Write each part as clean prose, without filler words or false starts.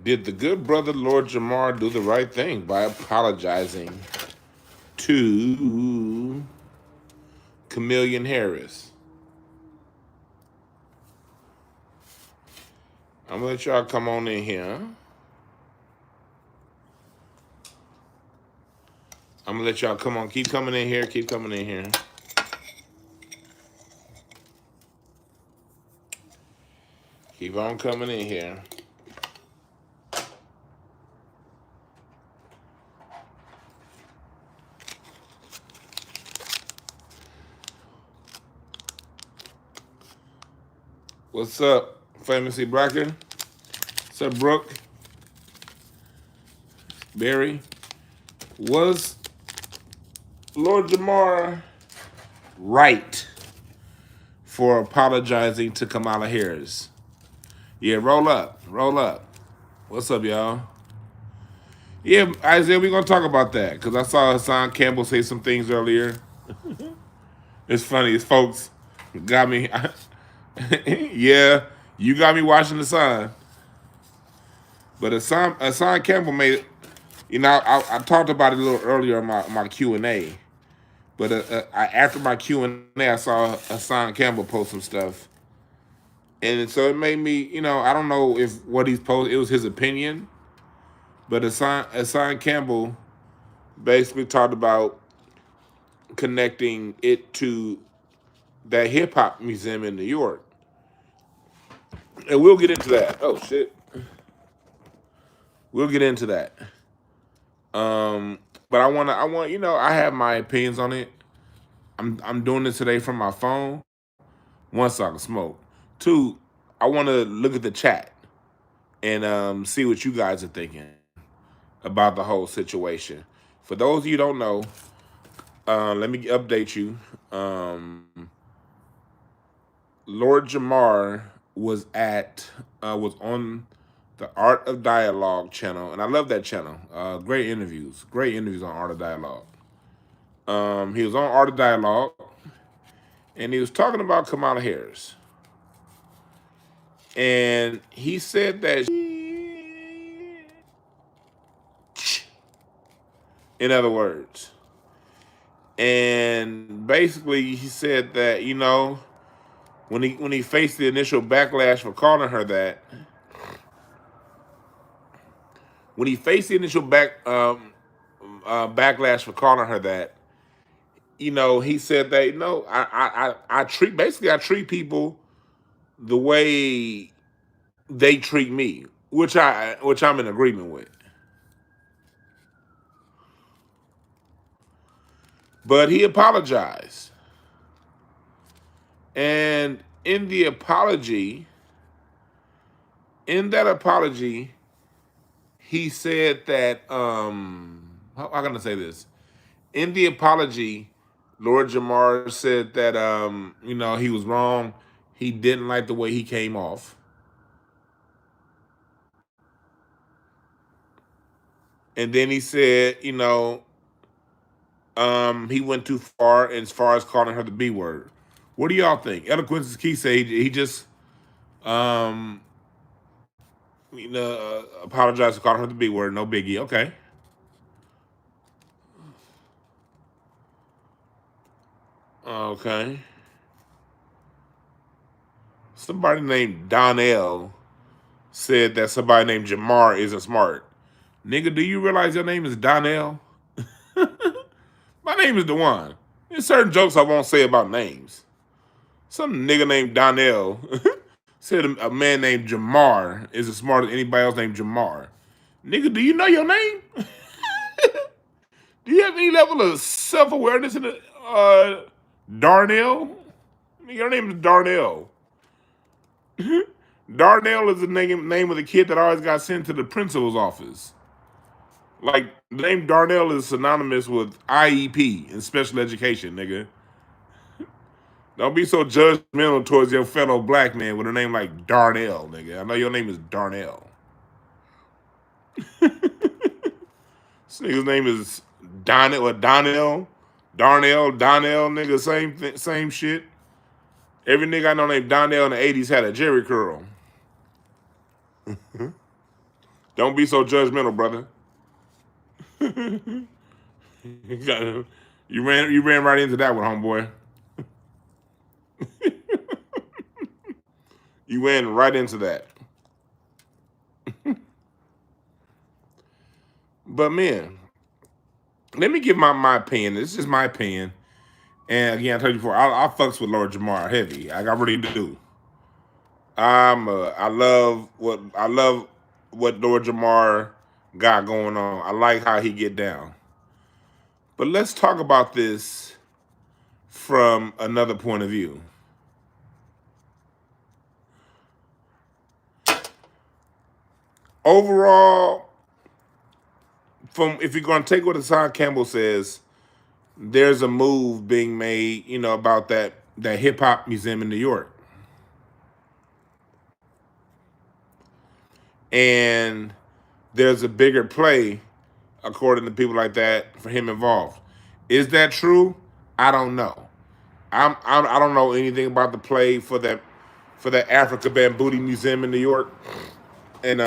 Did the good brother Lord Jamar do the right thing by apologizing to Kamala Harris? I'm gonna let y'all come on in here. I'm gonna let y'all come on. Keep coming in here. Keep coming in here. Keep on coming in here. What's up, Famously Blacker? What's up, Brooke? Barry? Was Lord Jamar right for apologizing to Kamala Harris? Yeah, roll up. Roll up. What's up, y'all? Yeah, Isaiah, we're going to talk about that because I saw Hassan Campbell say some things earlier. It's funny. It's folks got me. Yeah, you got me watching the sun. But Hassan Campbell made, I talked about it a little earlier in my Q&A. But after my Q&A, I saw Hassan Campbell post some stuff. And so it made me, I don't know if what he's posted, it was his opinion. But Hassan Campbell basically talked about connecting it to that hip hop museum in New York. And we'll get into that. Oh shit. We'll get into that. But I have my opinions on it. I'm doing this today from my phone. One, so I can smoke. Two, I want to look at the chat and see what you guys are thinking about the whole situation. For those of you who don't know, let me update you. Lord Jamar was on the Art of Dialogue channel, and I love that channel. Great interviews on Art of Dialogue. He was on Art of Dialogue, and he was talking about Kamala Harris, and he said that, in other words, and basically he said that when he faced the initial backlash for calling her that. When he faced the initial backlash for calling her that, he said that I treat people the way they treat me, which I'm in agreement with. But he apologized, and in that apology, he said that how can I say this? In the apology, Lord Jamar said that he was wrong. He didn't like the way he came off. And then he said, he went too far as calling her the B word. What do y'all think? Eloquence is key. Say he just apologized for calling her the B word. No biggie. Okay. Okay. Somebody named Donnell said that somebody named Jamar isn't smart. Nigga, do you realize your name is Donnell? My name is Dewan. There's certain jokes I won't say about names. Some nigga named Donnell said a man named Jamar is as smart as anybody else named Jamar. Nigga, do you know your name? Do you have any level of self-awareness in the Darnell? Your name is Darnell. Darnell is the name of the kid that always got sent to the principal's office. Like, the name Darnell is synonymous with IEP and special education, nigga. Don't be so judgmental towards your fellow black man with a name like Darnell, nigga. I know your name is Darnell. This nigga's name is Donnell, nigga, same shit. Every nigga I know named Donnell in the 80s had a Jerry curl. Don't be so judgmental, brother. You ran right into that one, homeboy. You ran right into that. But man, let me give my opinion. This is my opinion. And again, I told you before, I fucks with Lord Jamar heavy. Like, I really do. I love what Lord Jamar got going on. I like how he get down. But let's talk about this from another point of view. Overall, from if you're going to take what Hassan Campbell says, there's a move being made, about that hip hop museum in New York, and there's a bigger play, according to people like that, for him involved. Is that true? I don't know. I don't know anything about the play for the Africa Bambooty Museum in New York, and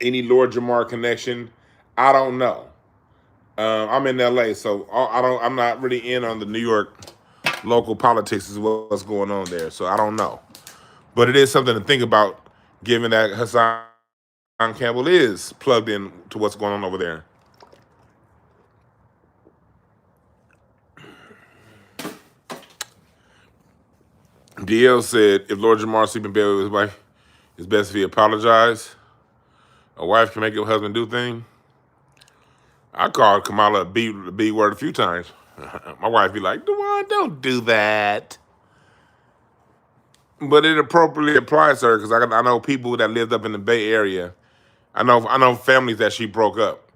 any Lord Jamar connection. I don't know. I'm in LA, so I'm not really in on the New York local politics as well, what's going on there. So I don't know, but it is something to think about, given that Hassan Campbell is plugged in to what's going on over there. DL said, if Lord Jamar sleep in bed with his wife, it's best if he apologize. A wife can make her husband do things. I called Kamala a B word a few times. My wife be like, Dewan, don't do that. But it appropriately applies to her, because I know people that lived up in the Bay Area. I know families that she broke up.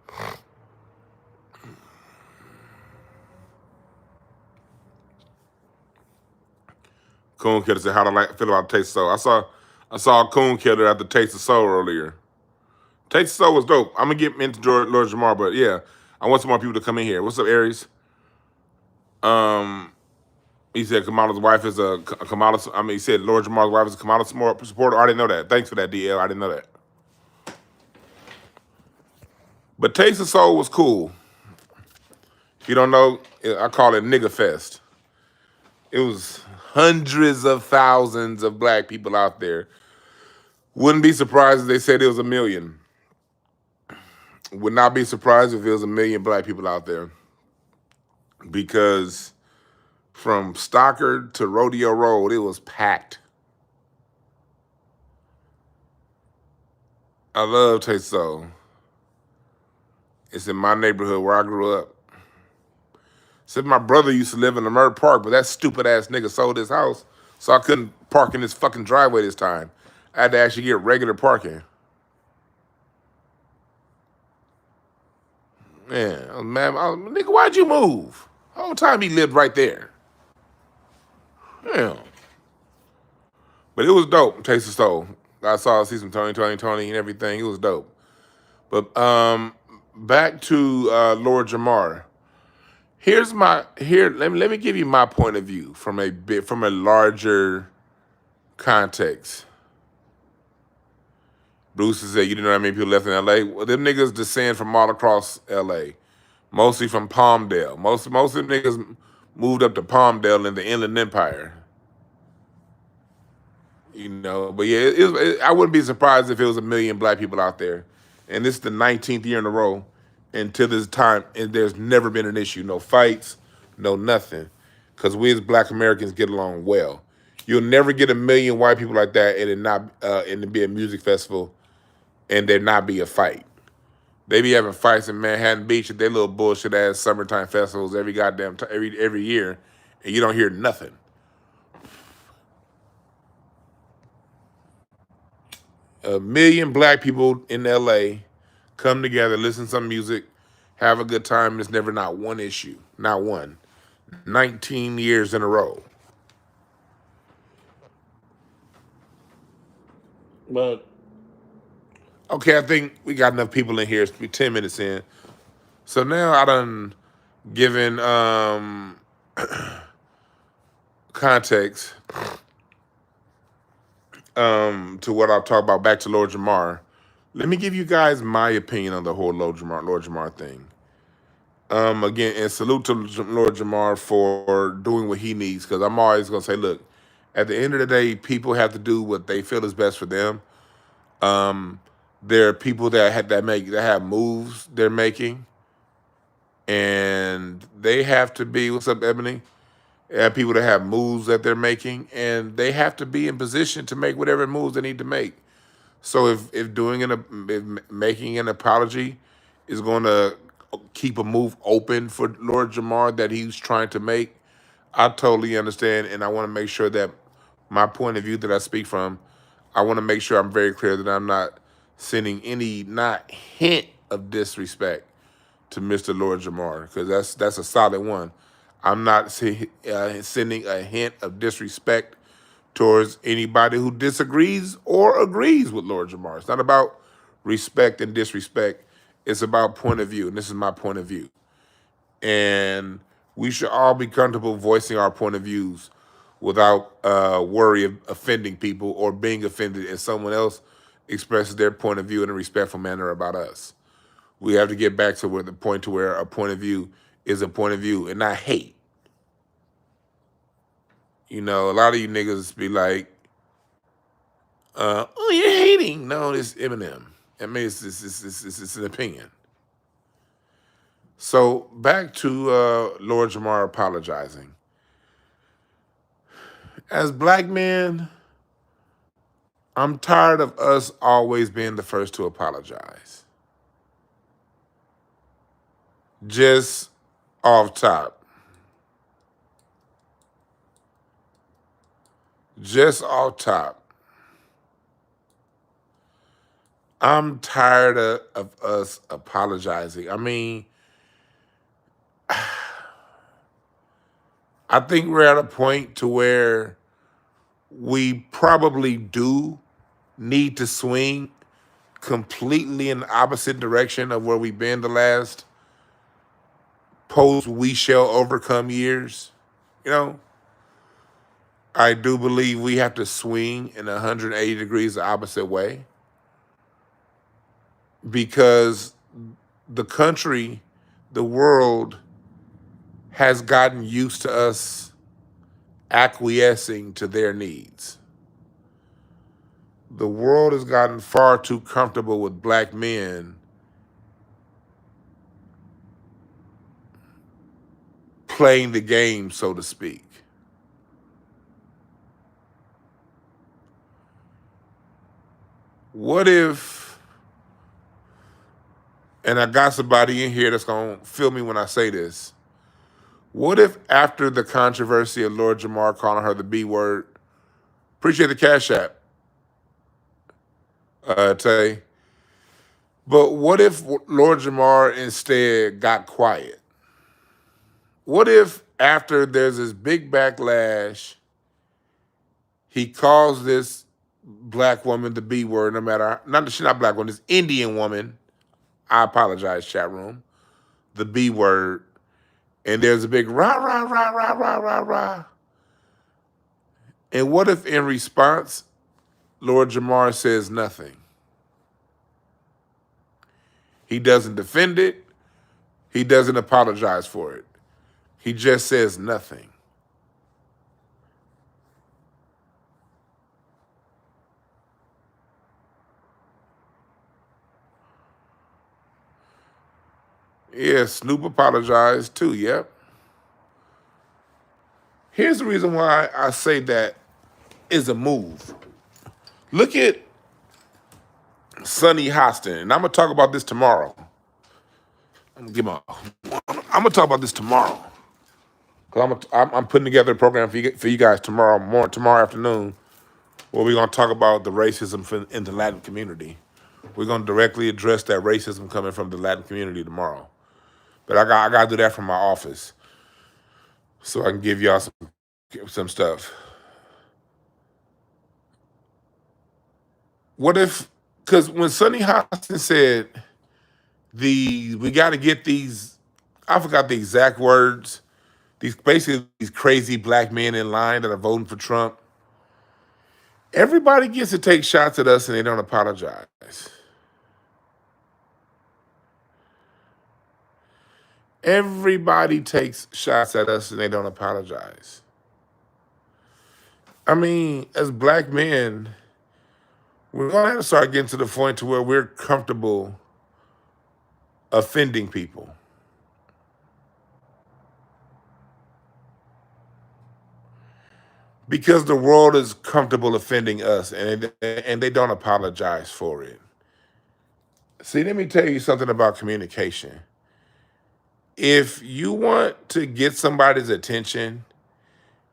Coon Killer said, how do I feel about Taste of Soul? I saw Coon Killer at the Taste of Soul earlier. Taste of Soul was dope. I'm going to get into Lord Jamar, but yeah, I want some more people to come in here. What's up, Aries? He said Kamala's wife is a Kamala. He said Lord Jamar's wife is a Kamala supporter. I didn't know that. Thanks for that, DL. I didn't know that. But Taste of Soul was cool. If you don't know, I call it Nigga Fest. It was hundreds of thousands of black people out there. Wouldn't be surprised if they said it was 1 million. Would not be surprised if it was 1 million black people out there. Because from Stockard to Rodeo Road, it was packed. I love Taste of Soul. It's in my neighborhood where I grew up. Said my brother used to live in the Leimert Park, but that stupid ass nigga sold his house, so I couldn't park in his fucking driveway this time. I had to actually get regular parking. Man, nigga, why'd you move? The whole time he lived right there. Damn. But it was dope, Taste of Soul. I see some Tony, and everything. It was dope. But back to Lord Jamar. Let me give you my point of view from a larger context. Bruce said, you didn't know how many people left in LA? Well, them niggas descend from all across LA. Mostly from Palmdale. Most of them niggas moved up to Palmdale in the Inland Empire. But yeah, I wouldn't be surprised if it was 1 million black people out there. And this is the 19th year in a row. And to this time, there's never been an issue. No fights, no nothing. Because we as black Americans get along well. You'll never get 1 million white people like that and it be a music festival and there not be a fight. They be having fights in Manhattan Beach at their little bullshit ass summertime festivals every goddamn every year, and you don't hear nothing. 1 million black people in LA come together, listen to some music, have a good time, and it's never not one issue. Not one. 19 years in a row. But okay, I think we got enough people in here. It's 10 minutes in. So now I done given context to what I'll talk about back to Lord Jamar. Let me give you guys my opinion on the whole Lord Jamar thing. Again, and salute to Lord Jamar for doing what he needs. Because I'm always gonna say, look, at the end of the day, people have to do what they feel is best for them. Um, there are people that have moves they're making, and they have to be. What's up, Ebony? They have people that have moves that they're making, and they have to be in position to make whatever moves they need to make. So if making an apology is going to keep a move open for Lord Jamar that he's trying to make, I totally understand, and I want to make sure that my point of view that I speak from, I want to make sure I'm very clear that I'm not sending any not hint of disrespect to Mr. Lord Jamar, because that's a solid one. I'm not sending a hint of disrespect towards anybody who disagrees or agrees with Lord Jamar. It's not about respect and disrespect. It's about point of view, and this is my point of view. And we should all be comfortable voicing our point of views without worry of offending people or being offended if someone else expresses their point of view in a respectful manner about us. We have to get back to where the point to where a point of view is a point of view and not hate. You know, a lot of you niggas be like, oh, you're hating. No, it's Eminem. I mean, it's an opinion. So back to Lord Jamar apologizing. As black men, I'm tired of us always being the first to apologize. Just off top. Just off top. I'm tired of us apologizing. I mean, I think we're at a point to where we probably do need to swing completely in the opposite direction of where we've been the last post we shall overcome years. You know, I do believe we have to swing in 180 degrees the opposite way because the country, the world has gotten used to us acquiescing to their needs. The world has gotten far too comfortable with black men playing the game, so to speak. What if, and I got somebody in here that's going to feel me when I say this, what if after the controversy of Lord Jamar calling her the B word, appreciate the Cash App, Tay, but what if Lord Jamar instead got quiet? What if after there's this big backlash, he calls this black woman the B word, no matter, not she's not black woman, this Indian woman, I apologize, chat room, the B word, and there's a big rah, rah, rah, rah, rah, rah, rah. And what if in response, Lord Jamar says nothing? He doesn't defend it. He doesn't apologize for it. He just says nothing. Yeah, Snoop apologized too, yep. Here's the reason why I say that is a move. Look at Sonny Hostin, and I'm gonna talk about this tomorrow. I'm gonna talk about this tomorrow. Cause I'm putting together a program for you guys tomorrow afternoon, where we're gonna talk about the racism in the Latin community. We're gonna directly address that racism coming from the Latin community tomorrow. But I gotta do that from my office, so I can give y'all some stuff. What if? Because when Sonny Hostin said we got to get these, I forgot the exact words. These crazy black men in line that are voting for Trump. Everybody gets to take shots at us and they don't apologize. Everybody takes shots at us and they don't apologize. I mean, as black men, we're gonna have to start getting to the point to where we're comfortable offending people. Because the world is comfortable offending us and they don't apologize for it. See, let me tell you something about communication. If you want to get somebody's attention,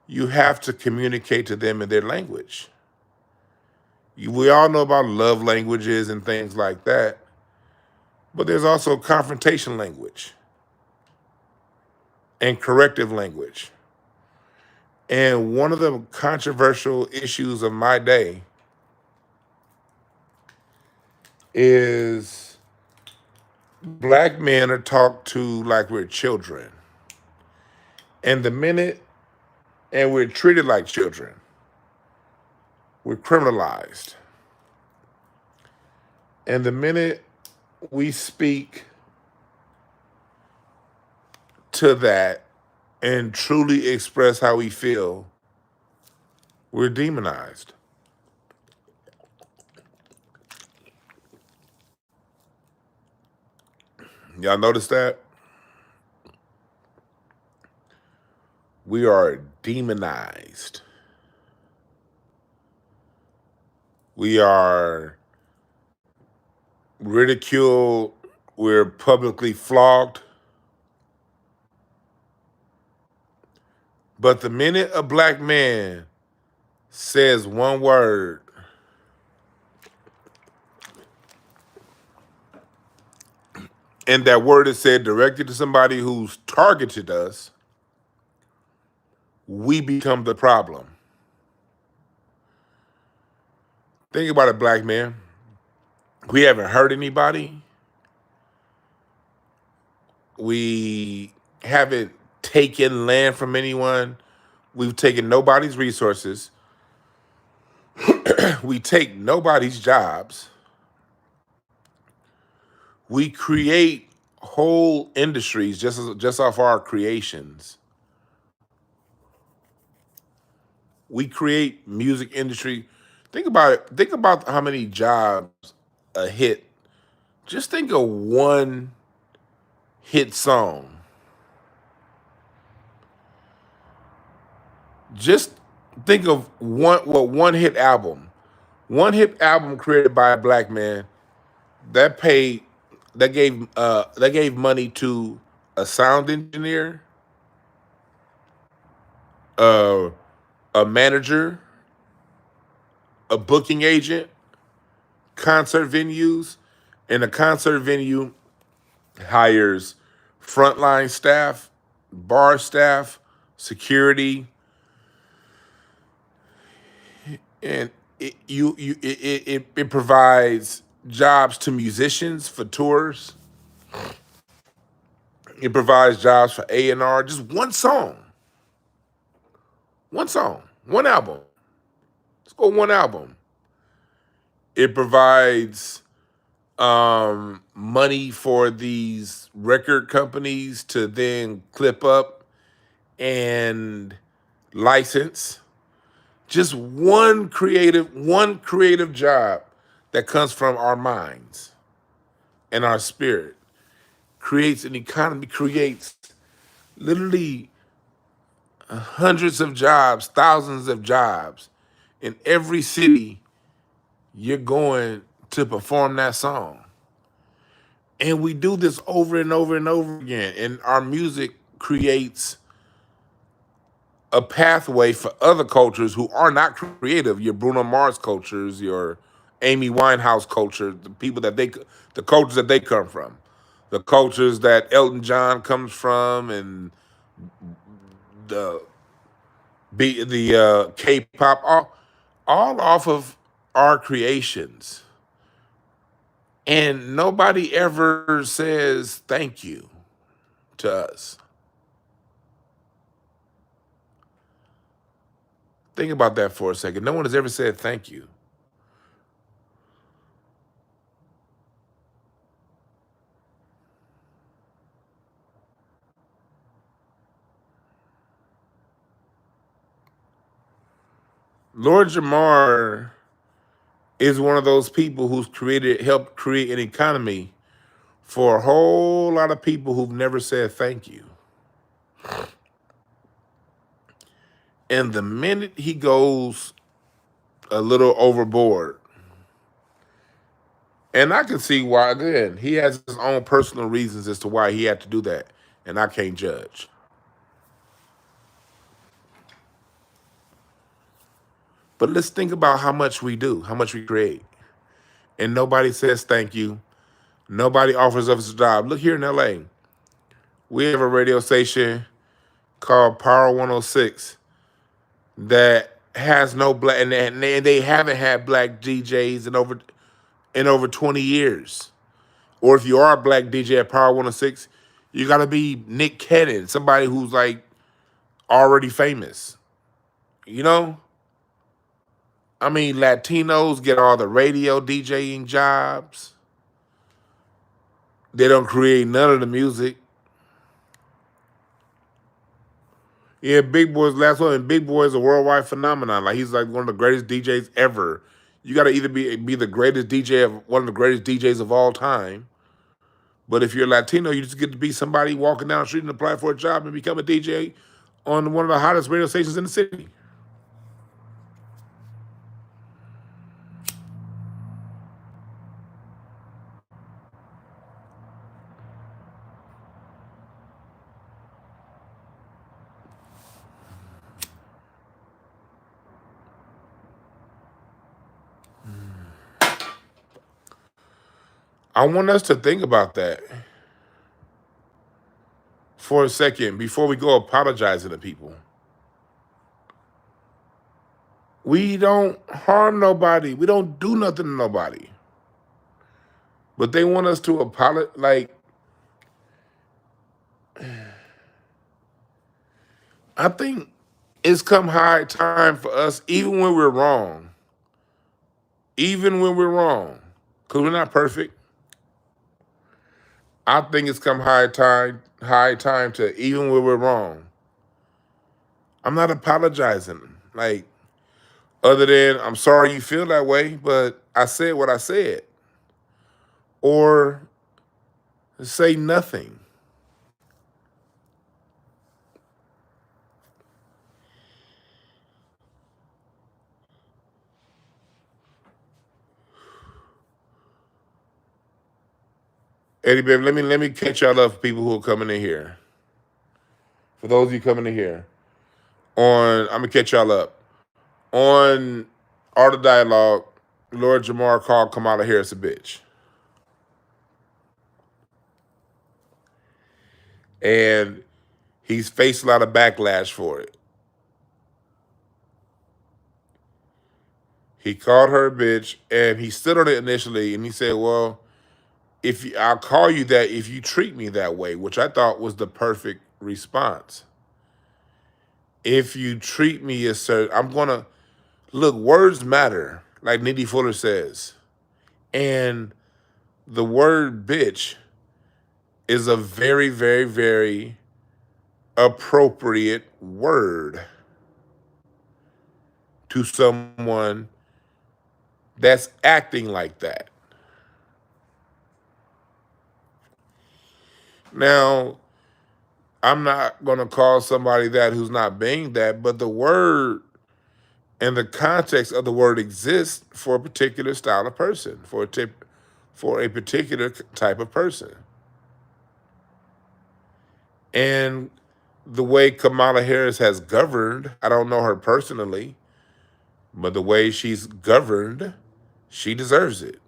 you have to communicate to them in their language. We all know about love languages and things like that, but there's also confrontation language and corrective language. And one of the controversial issues of my day is black men are talked to like we're children. And we're treated like children. We're criminalized. And the minute we speak to that and truly express how we feel, we're demonized. Y'all notice that? We are demonized. We are ridiculed. We're publicly flogged. But the minute a black man says one word, and that word is said directly to somebody who's targeted us, we become the problem. Think about it, black man. We haven't hurt anybody. We haven't taken land from anyone. We've taken nobody's resources. We take nobody's jobs. We create whole industries just off our creations. We create music industry. Think about it. Think about how many jobs a hit. Just think of one hit song. Just think of one hit album. One hit album created by a black man that paid that gave money to a sound engineer, uh, a manager, a booking agent, concert venues, and a concert venue hires frontline staff, bar staff, security, and it provides jobs to musicians for tours. It provides jobs for A&R. Just one song, one album. Let's go one album. It provides money for these record companies to then clip up and license. Just one creative job that comes from our minds and our spirit creates an economy, creates literally hundreds of jobs, thousands of jobs in every city you're going to perform that song. And we do this over and over and over again. And our music creates a pathway for other cultures who are not creative. Your Bruno Mars cultures, your Amy Winehouse culture, the cultures that they come from, the cultures that Elton John comes from, and the K-pop, all off of our creations. And nobody ever says thank you to us. Think about that for a second. No one has ever said thank you. Lord Jamar is one of those people who's helped create an economy for a whole lot of people who've never said thank you. And the minute he goes a little overboard, and I can see why, again, he has his own personal reasons as to why he had to do that, and I can't judge. But let's think about how much we do, how much we create. And nobody says thank you. Nobody offers us a job. Look here in LA, we have a radio station called Power 106 that has no black, and they haven't had black DJs in over 20 years. Or if you are a black DJ at Power 106, you got to be Nick Cannon, somebody who's like already famous. You know? I mean, Latinos get all the radio DJing jobs. They don't create none of the music. Yeah, Big Boy's last one, and Big Boy is a worldwide phenomenon. Like he's like one of the greatest DJs ever. You got to either be the greatest DJ of one of the greatest DJs of all time, but if you're Latino, you just get to be somebody walking down the street and apply for a job and become a DJ on one of the hottest radio stations in the city. I want us to think about that for a second before we go apologizing to people. We don't harm nobody. We don't do nothing to nobody. But they want us to apologize. Like, I think it's come high time for us, even when we're wrong, because we're not perfect. I think it's come high time to, even when we're wrong, I'm not apologizing. Like, other than I'm sorry you feel that way, but I said what I said. Or say nothing. Eddie, baby, let me catch y'all up for people who are coming in here. For those of you coming in here, I'm gonna catch y'all up. On Art of Dialogue, Lord Jamar called Kamala Harris a bitch. And he's faced a lot of backlash for it. He called her a bitch, and he stood on it initially, and he said, well, I'll call you that if you treat me that way, which I thought was the perfect response. If you treat me as certain, I'm gonna look, words matter, like Nitty Fuller says. And the word bitch is a very, very, very appropriate word to someone that's acting like that. Now, I'm not going to call somebody that who's not being that, but the word and the context of the word exists for a particular style of person, for a particular type of person. And the way Kamala Harris has governed, I don't know her personally, but the way she's governed, she deserves it.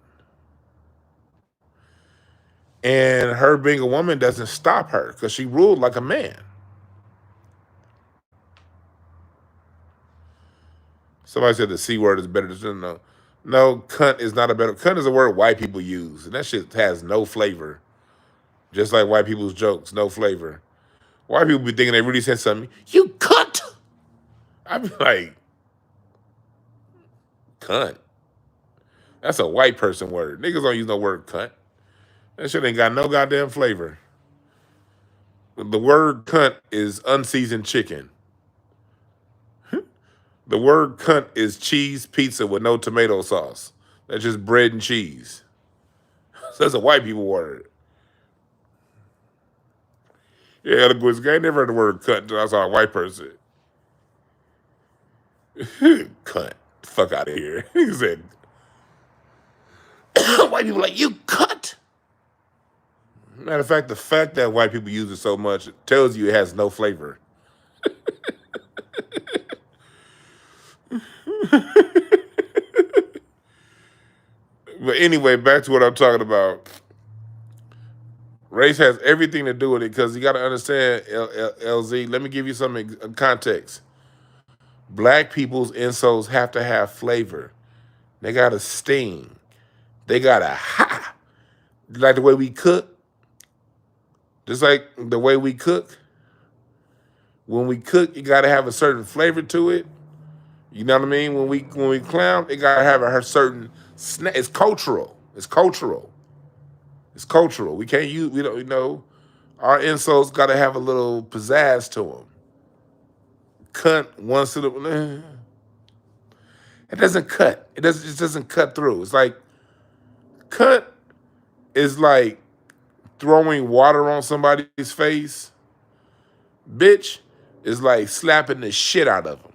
And her being a woman doesn't stop her because she ruled like a man. Somebody said the C word is better than no. No, cunt is not a better. Cunt is a word white people use, and that shit has no flavor. Just like white people's jokes, no flavor. White people be thinking they really said something. You cunt. I be like, cunt. That's a white person word. Niggas don't use no word cunt. That shit ain't got no goddamn flavor. The word cunt is unseasoned chicken. The word cunt is cheese pizza with no tomato sauce. That's just bread and cheese. So that's a white people word. Yeah, the boys, I ain't never heard the word cunt until I saw a white person. Cunt. Fuck out of here. He said, white people like, you cunt. Matter of fact that white people use it so much tells you it has no flavor. But anyway, back to what I'm talking about. Race has everything to do with it because you got to understand, LZ. Let me give you some context. Black people's insoles have to have flavor. They got to sting. They got to ha. Like the way we cook. Just like the way we cook. When we cook, you got to have a certain flavor to it. You know what I mean? When we clown, it got to have a certain. It's cultural. It's cultural. It's cultural. We can't use. We don't. You know, our insults got to have a little pizzazz to them. Cunt once in a. It doesn't cut. It doesn't cut through. It's like cut is like throwing water on somebody's face. Bitch is like slapping the shit out of them.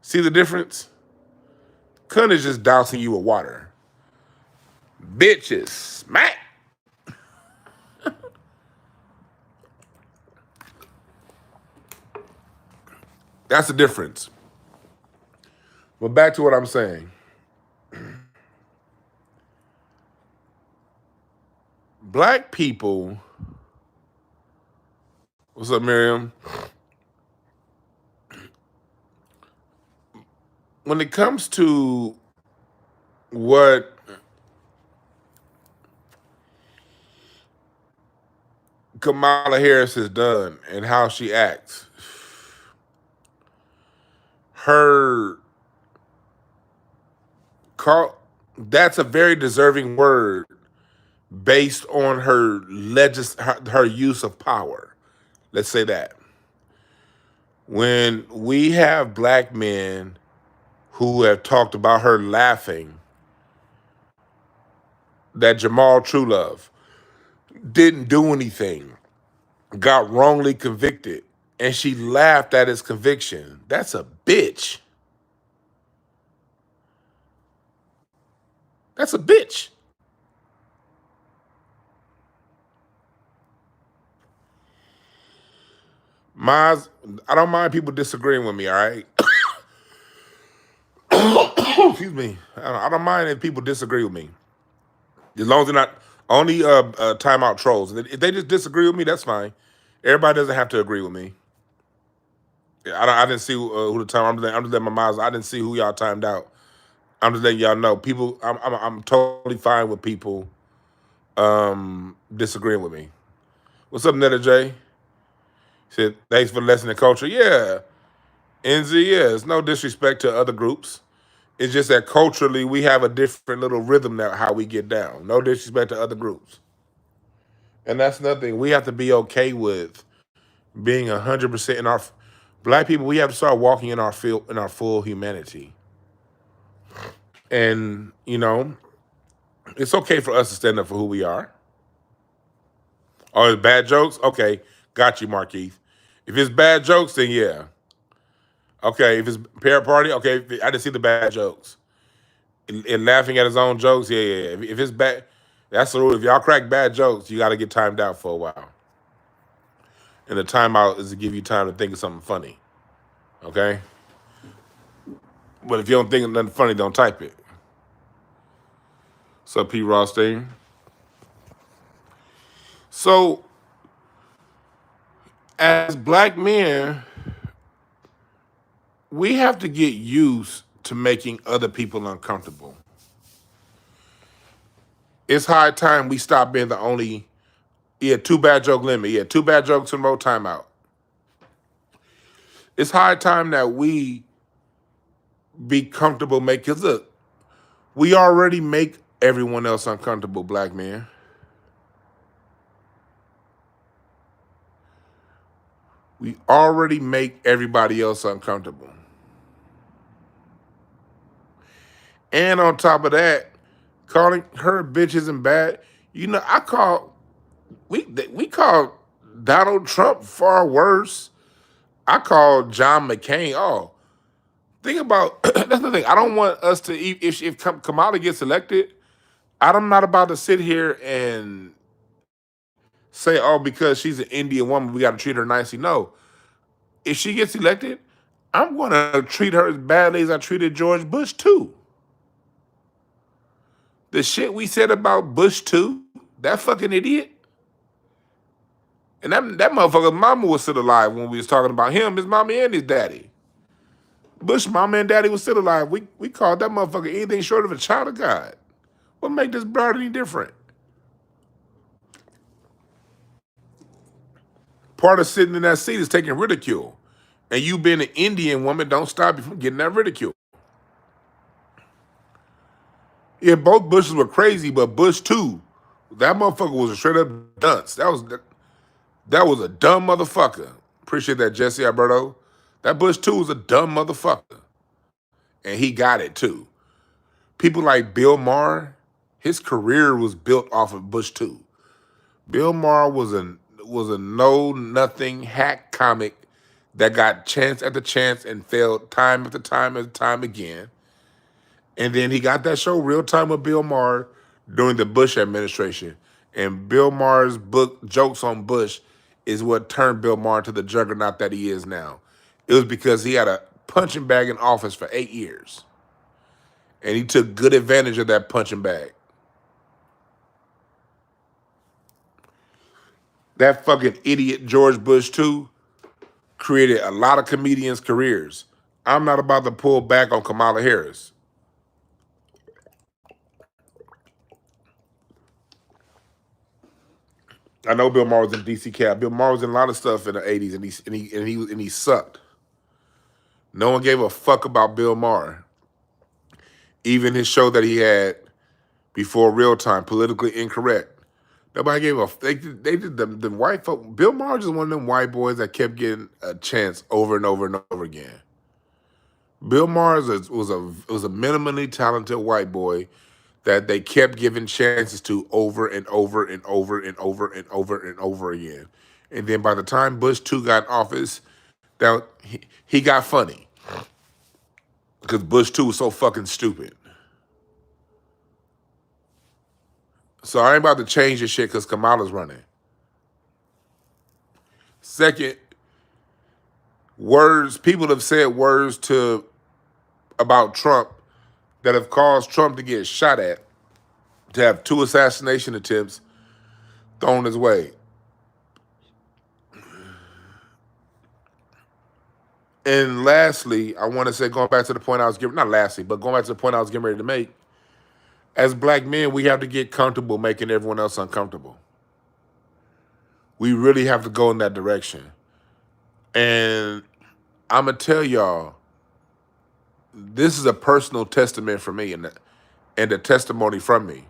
See the difference? Cunt is just dousing you with water. Bitch is smack. That's the difference. But back to what I'm saying. Black people, what's up, Miriam? When it comes to what Kamala Harris has done and how she acts, her that's a very deserving word based on her use of power. Let's say that. When we have black men who have talked about her laughing that Jamal Truelove didn't do anything, got wrongly convicted, and she laughed at his conviction. That's a bitch. That's a bitch. Maz, I don't mind people disagreeing with me, all right? Excuse me. I don't mind if people disagree with me. As long as they're not only timeout trolls. If they just disagree with me, that's fine. Everybody doesn't have to agree with me. Yeah, I didn't see who the time. I'm just letting my miles. I didn't see who y'all timed out. I'm just letting y'all know. People, I'm totally fine with people disagreeing with me. What's up, Netta J? Said thanks for the lesson in culture. Yeah, NZ. Yeah, it's no disrespect to other groups. It's just that culturally we have a different little rhythm now how we get down. No disrespect to other groups. And that's nothing. We have to be okay with being 100% in our black people. We have to start walking in our full humanity. And you know, it's okay for us to stand up for who we are. Oh, it's bad jokes? Okay, got you, Markeith. If it's bad jokes, then yeah. Okay, if it's pair party, okay, I didn't see the bad jokes. And laughing at his own jokes, yeah. If it's bad, that's the rule. If y'all crack bad jokes, you got to get timed out for a while. And the timeout is to give you time to think of something funny. Okay? But if you don't think of nothing funny, don't type it. What's up, P. Rothstein? So, as black men, we have to get used to making other people uncomfortable. It's high time we stop being the only, two bad joke limit. Yeah, two bad jokes in a row, timeout. It's high time that we be comfortable making, because look, we already make everyone else uncomfortable, black men. We already make everybody else uncomfortable. And on top of that, calling her bitches and bad. You know, we call Donald Trump far worse. I call John McCain. Oh, think about that's the thing. I don't want us to if Kamala gets elected. I'm not about to sit here and say, oh, because she's an Indian woman, we got to treat her nicely. No, if she gets elected, I'm going to treat her as badly as I treated George Bush too. The shit we said about Bush too, that fucking idiot. And that motherfucker's mama was still alive when we was talking about him, his mommy and his daddy. Bush mama and daddy was still alive. We called that motherfucker anything short of a child of God. What make this broad any different? Part of sitting in that seat is taking ridicule. And you being an Indian woman don't stop you from getting that ridicule. Yeah, both Bushes were crazy, but Bush too, that motherfucker was a straight up dunce. That was a dumb motherfucker. Appreciate that, Jesse Alberto. That Bush too was a dumb motherfucker. And he got it too. People like Bill Maher, his career was built off of Bush too. Bill Maher was a know nothing hack comic that got chance after chance and failed time after time after time again. And then he got that show Real Time with Bill Maher during the Bush administration. And Bill Maher's book, Jokes on Bush, is what turned Bill Maher to the juggernaut that he is now. It was because he had a punching bag in office for 8 years. And he took good advantage of that punching bag. That fucking idiot George Bush, too, created a lot of comedians' careers. I'm not about to pull back on Kamala Harris. I know Bill Maher was in DC Cab. Bill Maher was in a lot of stuff in the 80s and he sucked. No one gave a fuck about Bill Maher. Even his show that he had before Real Time, Politically Incorrect. Nobody gave a they did the white folk. Bill Maher is one of them white boys that kept getting a chance over and over and over again. Bill Maher was a minimally talented white boy that they kept giving chances to over and over and over and over and over and over again. And then by the time Bush 2 got in office, that he got funny. Because Bush 2 was so fucking stupid. So I ain't about to change this shit because Kamala's running. Second, people have said words about Trump that have caused Trump to get shot at, to have 2 assassination attempts thrown his way. And lastly, I want to say, going back to the point I was getting, not lastly, but going back to the point I was getting ready to make, as black men, we have to get comfortable making everyone else uncomfortable. We really have to go in that direction. And I'm going to tell y'all, this is a personal testament for me and a testimony from me.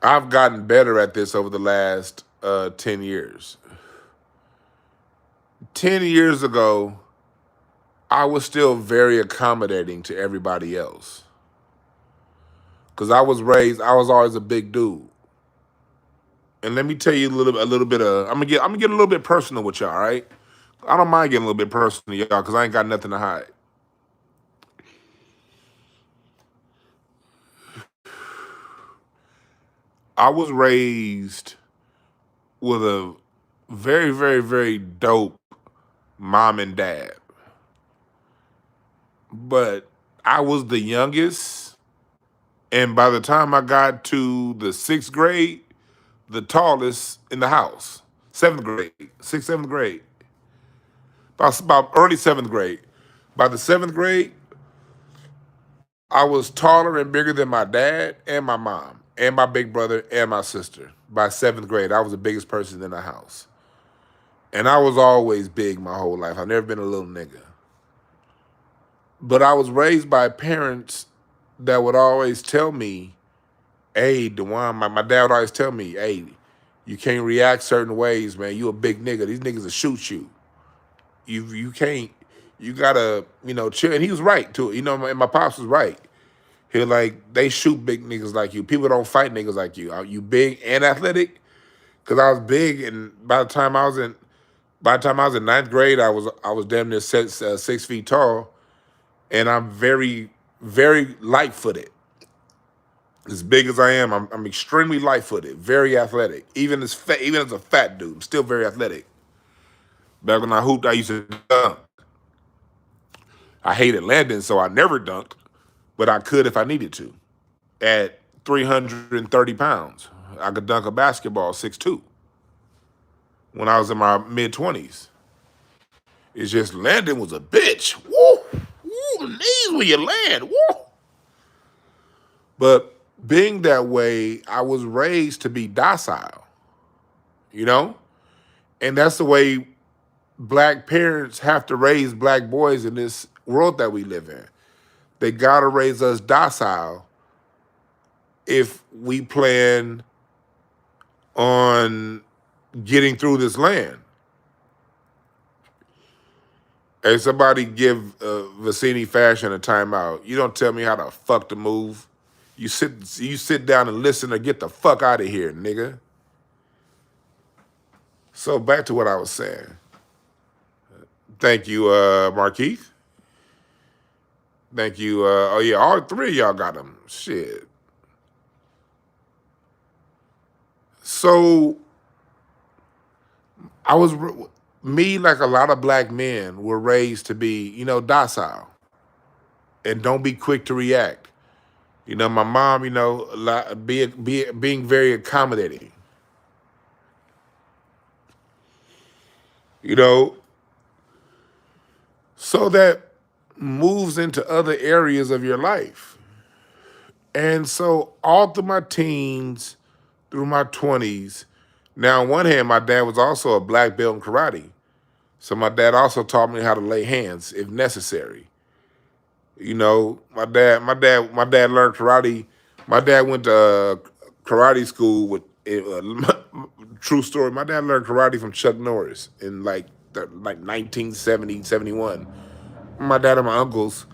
I've gotten better at this over the last 10 years. 10 years ago, I was still very accommodating to everybody else. Because I was always a big dude. And let me tell you a little bit of, I'm gonna get a little bit personal with y'all, all right? I don't mind getting a little bit personal, y'all, because I ain't got nothing to hide. I was raised with a very, very, very dope mom and dad. But I was the youngest, and by the time I got to the 6th grade, the tallest in the house. 7th grade, 6th, 7th grade. About early 7th grade. By the 7th grade, I was taller and bigger than my dad and my mom and my big brother and my sister. By 7th grade, I was the biggest person in the house. And I was always big my whole life. I've never been a little nigga. But I was raised by parents that would always tell me, hey, Dewan, my dad would always tell me, hey, you can't react certain ways, man. You a big nigga. These niggas will shoot you. You can't You gotta, chill. And he was right too. And my pops was right. He was like, they shoot big niggas like you. People don't fight niggas like you. Are you big and athletic? Because I was big, and by the time I was in ninth grade, I was damn near 6 feet tall, and I'm very, very light footed. As big as I am, I'm extremely light footed, very athletic. Even as a fat dude, I'm still very athletic. Back when I hooped, I used to dunk. I hated landing, so I never dunked, but I could if I needed to. At 330 pounds, I could dunk a basketball 6'2" when I was in my mid-20s. It's just landing was a bitch. Woo! Woo! The knees when you land. Woo! But being that way, I was raised to be docile, you know? And that's the way black parents have to raise black boys in this world that we live in. They gotta raise us docile if we plan on getting through this land. Hey, somebody give Vicini Fashion a timeout. You don't tell me how the fuck to move. You sit down and listen or get the fuck out of here, nigga. So back to what I was saying. Thank you, Markeith. Thank you. Oh yeah, all three of y'all got them. Shit. So me, like a lot of black men, were raised to be, docile and don't be quick to react. My mom, being very accommodating. You know, so that moves into other areas of your life. And so all through my teens, through my 20s, now on one hand, my dad was also a black belt in karate. So my dad also taught me how to lay hands if necessary. My dad learned karate. My dad went to karate school with true story. My dad learned karate from Chuck Norris in like 1970, 71. My dad and my uncles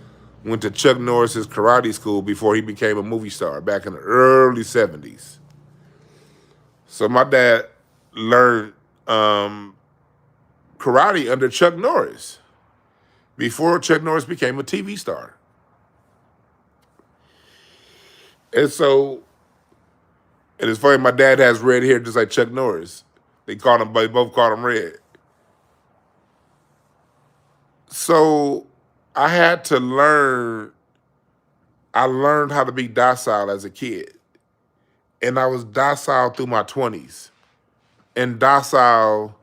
went to Chuck Norris's karate school before he became a movie star back in the early 70s. So my dad learned karate under Chuck Norris before Chuck Norris became a TV star. And it's funny, my dad has red hair just like Chuck Norris. They both called him Red. So I had to I learned how to be docile as a kid. And I was docile through my 20s. And docile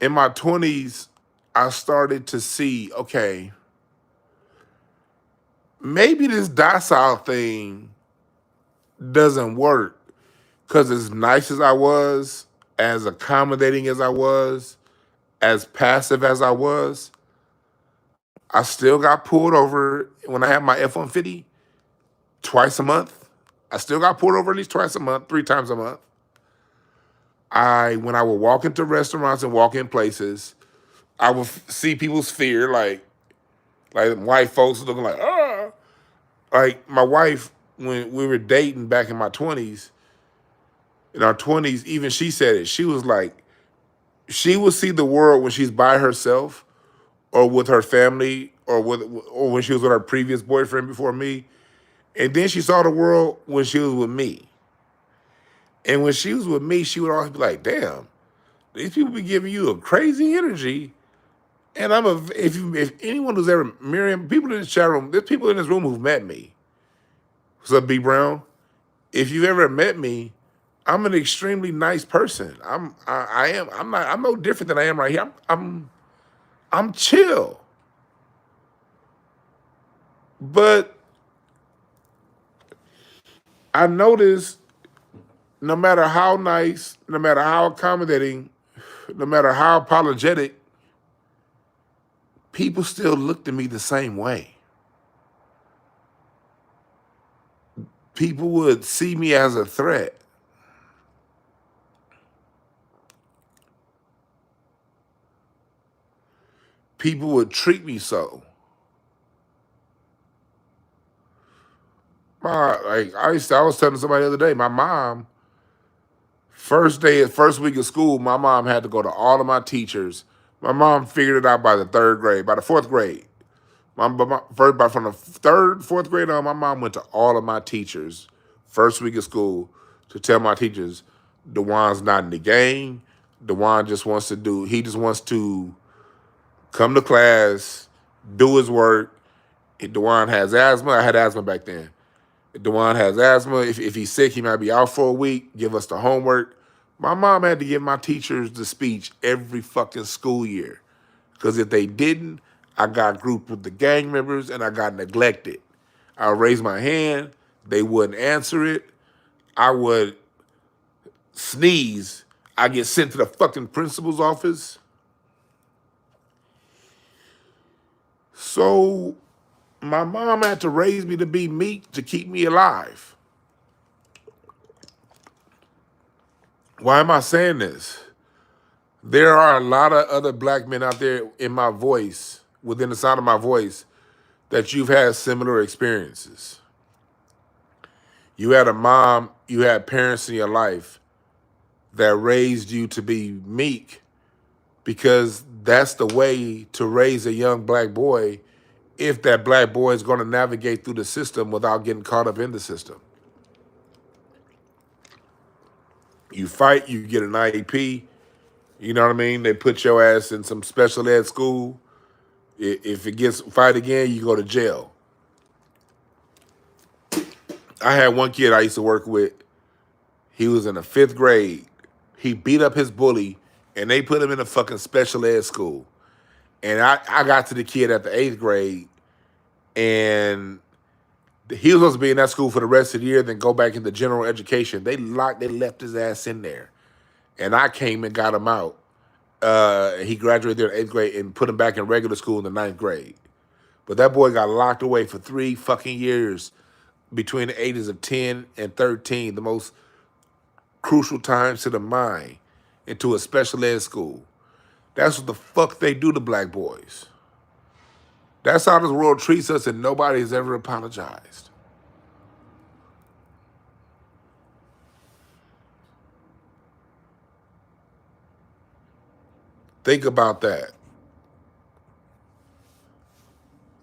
in my 20s, I started to see, okay, maybe this docile thing doesn't work. Because as nice as I was, as accommodating as I was, as passive as I was, I still got pulled over when I had my F-150 twice a month. I still got pulled over at least twice a month, 3 times a month. When I would walk into restaurants and walk in places, I would see people's fear, like white folks looking like, ah. Like my wife, when we were dating back in my 20s, in our 20s, even she said it. She was like, she will see the world when she's by herself or with her family or when she was with her previous boyfriend before me. And then she saw the world when she was with me. And when she was with me, she would always be like, damn, these people be giving you a crazy energy. And if anyone who's ever, Miriam, people in this chat room, there's people in this room who've met me. What's up, B Brown? If you've ever met me, I'm an extremely nice person. I'm no different than I am right here. I'm chill. But I noticed no matter how nice, no matter how accommodating, no matter how apologetic, people still looked at me the same way. People would see me as a threat. people would treat me so. I was telling somebody the other day, my mom, first week of school, my mom had to go to all of my teachers. My mom figured it out by the third grade, by the fourth grade. From the third, fourth grade on, my mom went to all of my teachers first week of school to tell my teachers, DeJuan's not in the game. DeJuan he just wants to come to class, do his work. If DeJuan has asthma, I had asthma back then. If DeJuan has asthma, if he's sick, he might be out for a week, give us the homework. My mom had to give my teachers the speech every fucking school year. Because if they didn't, I got grouped with the gang members and I got neglected. I would raise my hand, they wouldn't answer it. I would sneeze, I get sent to the fucking principal's office. So my mom had to raise me to be meek to keep me alive. Why am I saying this? There are a lot of other black men out there in my voice, within the sound of my voice, that you've had similar experiences. You had a mom, you had parents in your life that raised you to be meek because that's the way to raise a young black boy if that black boy is going to navigate through the system without getting caught up in the system. You fight, you get an IEP, you know what I mean? They put your ass in some special ed school. If it gets fight again, you go to jail. I had one kid I used to work with. He was in the 5th grade. He beat up his bully, and they put him in a fucking special ed school. And I got to the kid at the 8th grade, and he was supposed to be in that school for the rest of the year, then go back into general education. They left his ass in there. And I came and got him out. He graduated there in 8th grade and put him back in regular school in the 9th grade. But that boy got locked away for 3 fucking years between the ages of 10 and 13, the most crucial times to the mind, into a special ed school. That's what the fuck they do to black boys. That's how this world treats us, and nobody has ever apologized. Think about that.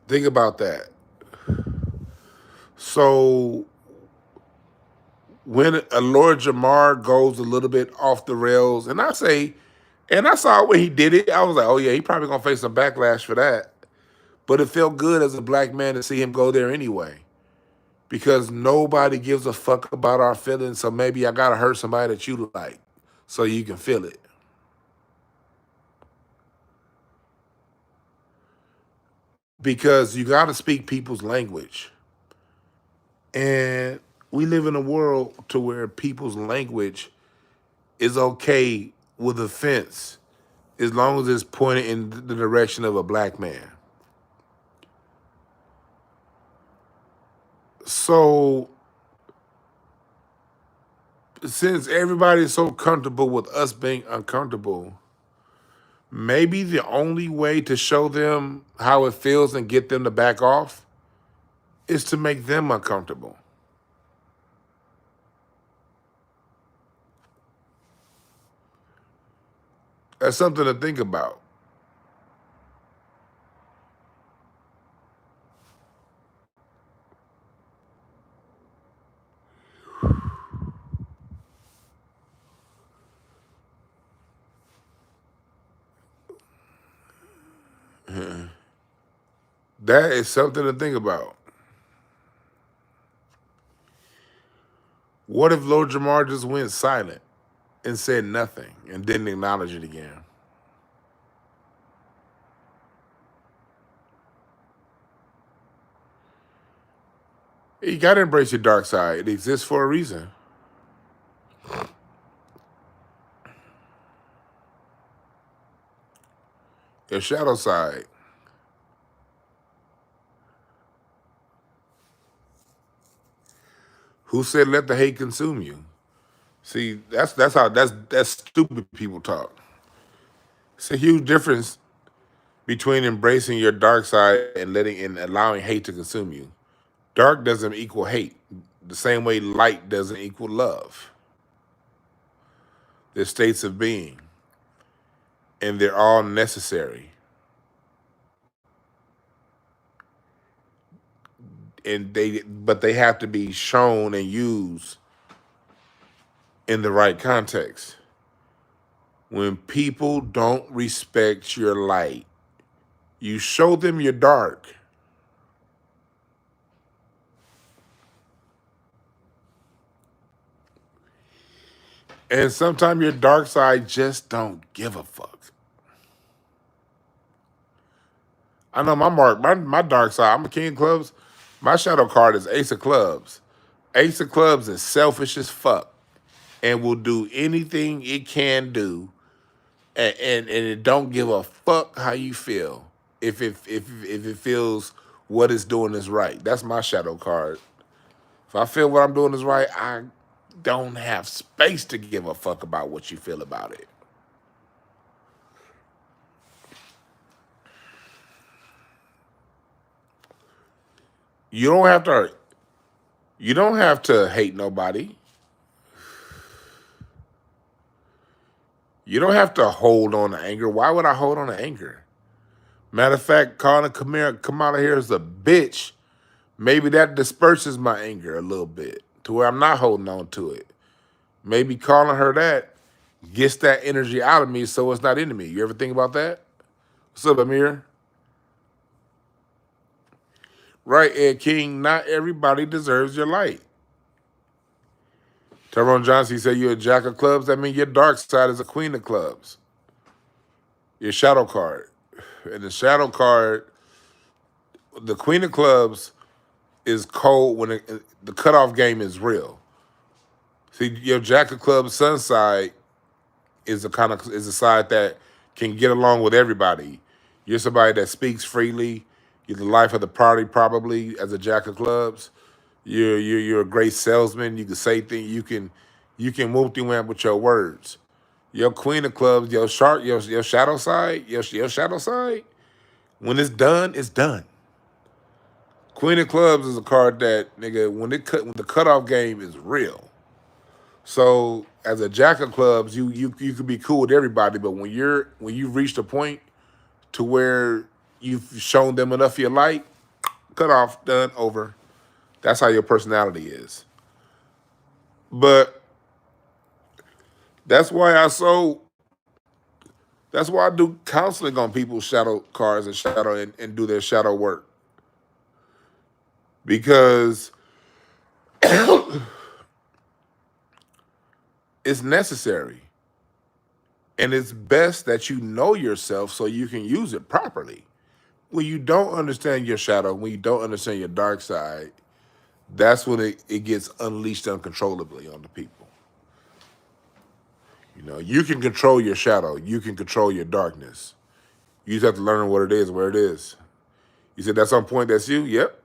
Think about that. So when a Lord Jamar goes a little bit off the rails, and I saw when he did it, I was like, oh yeah, he probably gonna face some backlash for that. But it felt good as a black man to see him go there anyway. Because nobody gives a fuck about our feelings, so maybe I gotta hurt somebody that you like so you can feel it. Because you gotta speak people's language. And we live in a world to where people's language is okay with offense as long as it's pointed in the direction of a black man. So since everybody's so comfortable with us being uncomfortable, maybe the only way to show them how it feels and get them to back off is to make them uncomfortable. That's something to think about. That is something to think about. What if Lord Jamar just went silent and said nothing and didn't acknowledge it again? You gotta embrace your dark side. It exists for a reason. Your shadow side. Who said let the hate consume you? See, that's stupid people talk. It's a huge difference. between embracing your dark side and letting and allowing hate to consume you. Dark doesn't equal hate. The same way light doesn't equal love. They're states of being, and they're all necessary. But they have to be shown and used in the right context. When people don't respect your light, you show them your dark. And sometimes your dark side just don't give a fuck. I know my dark side. I'm a king of clubs. My shadow card is Ace of Clubs. Ace of Clubs is selfish as fuck and will do anything it can do, and it don't give a fuck how you feel. If it feels what it's doing is right. That's my shadow card. If I feel what I'm doing is right, I don't have space to give a fuck about what you feel about it. You don't have to. You don't have to hate nobody. You don't have to hold on to anger. Why would I hold on to anger? Matter of fact, calling Kamala Harris a bitch, maybe that disperses my anger a little bit to where I'm not holding on to it. Maybe calling her that gets that energy out of me so it's not into me. You ever think about that? What's up, Amir? Right, Ed King, not everybody deserves your light. Tyrone Johnson said you're a jack of clubs. That means your dark side is a queen of clubs. Your shadow card. And the shadow card, the queen of clubs is cold when the cutoff game is real. See, your jack of clubs sun side is a side that can get along with everybody. You're somebody that speaks freely. You're the life of the party, probably as a jack of clubs. You're a great salesman. You can say things. You can move through with your words. Your queen of clubs, your shadow side, your shadow side. When it's done, it's done. Queen of clubs is a card that nigga when the cutoff game is real. So as a jack of clubs, you could be cool with everybody, but when you've reached a point to where you've shown them enough of your light, cut off, done, over. That's how your personality is. But that's why I so that's why I do counseling on people's shadow cards and and do their shadow work. Because it's necessary. And it's best that you know yourself so you can use it properly. When you don't understand your shadow, when you don't understand your dark side, that's when it gets unleashed uncontrollably on the people. You know, you can control your shadow. You can control your darkness. You just have to learn what it is, where it is. You said that's on point, that's you? Yep.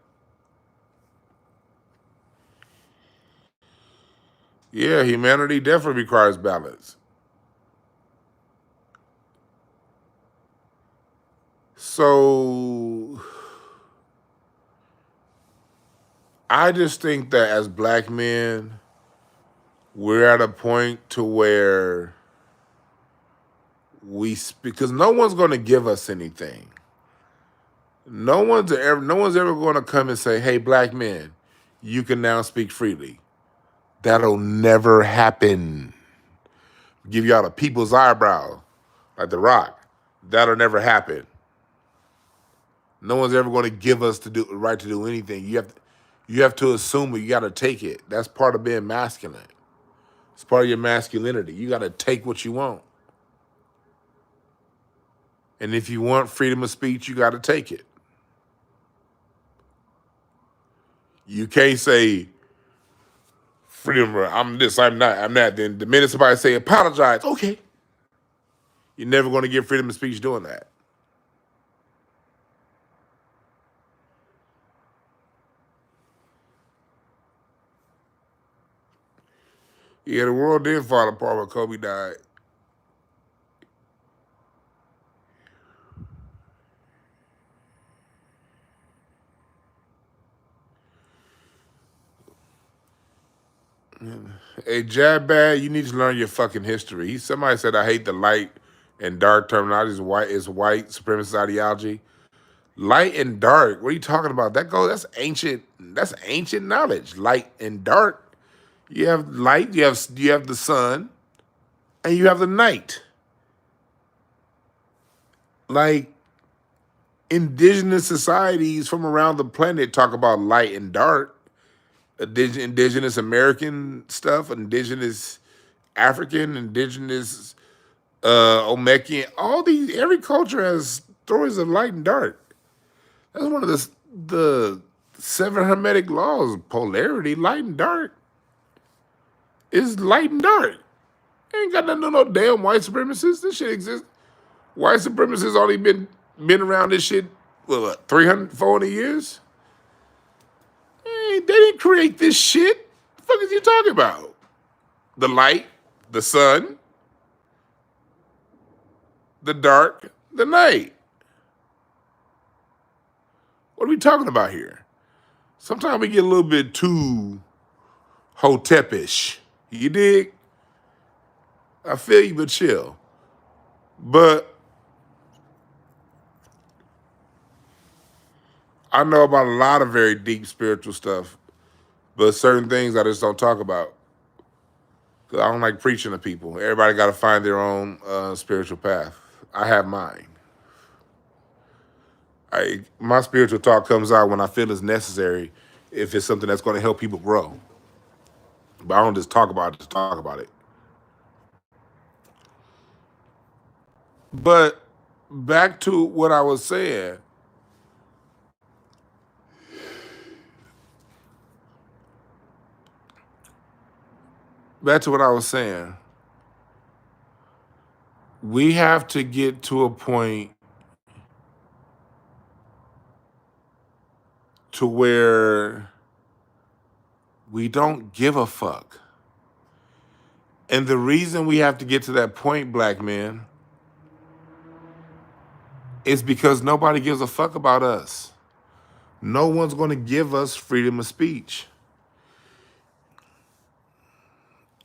Yeah, humanity definitely requires balance. So I just think that as black men, we're at a point to where because no one's going to give us anything. No one's ever going to come and say, "Hey, black men, you can now speak freely." That'll never happen. Give y'all the people's eyebrow, like The Rock. That'll never happen. No one's ever going to give us the right to do anything. You have to assume it. You got to take it. That's part of being masculine. It's part of your masculinity. You got to take what you want. And if you want freedom of speech, you got to take it. You can't say freedom. I'm this. I'm not. I'm that. Then the minute somebody say apologize, okay, you're never going to get freedom of speech doing that. Yeah, the world did fall apart when Kobe died. Hey, Jab Bad, you need to learn your fucking history. Somebody said I hate the light and dark terminology. Is white supremacist ideology. Light and dark. What are you talking about? That's ancient. That's ancient knowledge. Light and dark. You have light. You have the sun, and you have the night. Like indigenous societies from around the planet talk about light and dark. Indigenous American stuff, indigenous African, indigenous Olmecan. Every culture has stories of light and dark. That's one of the seven hermetic laws. Polarity, light and dark, is light and dark. Ain't got nothing to do no damn white supremacists. This shit exists. White supremacists only been around this shit, what, 300, 400 years? Hey, they didn't create this shit. The fuck is you talking about? The light, the sun, the dark, the night. What are we talking about here? Sometimes we get a little bit too hotepish. You dig? I feel you, but chill. But I know about a lot of very deep spiritual stuff, but certain things I just don't talk about. Cause I don't like preaching to people. Everybody got to find their own spiritual path. I have mine. My spiritual talk comes out when I feel it's necessary, if it's something that's going to help people grow. But I don't just talk about it, just talk about it. But back to what I was saying. Back to what I was saying. We have to get to a point to where we don't give a fuck. And the reason we have to get to that point, black men, is because nobody gives a fuck about us. No one's going to give us freedom of speech.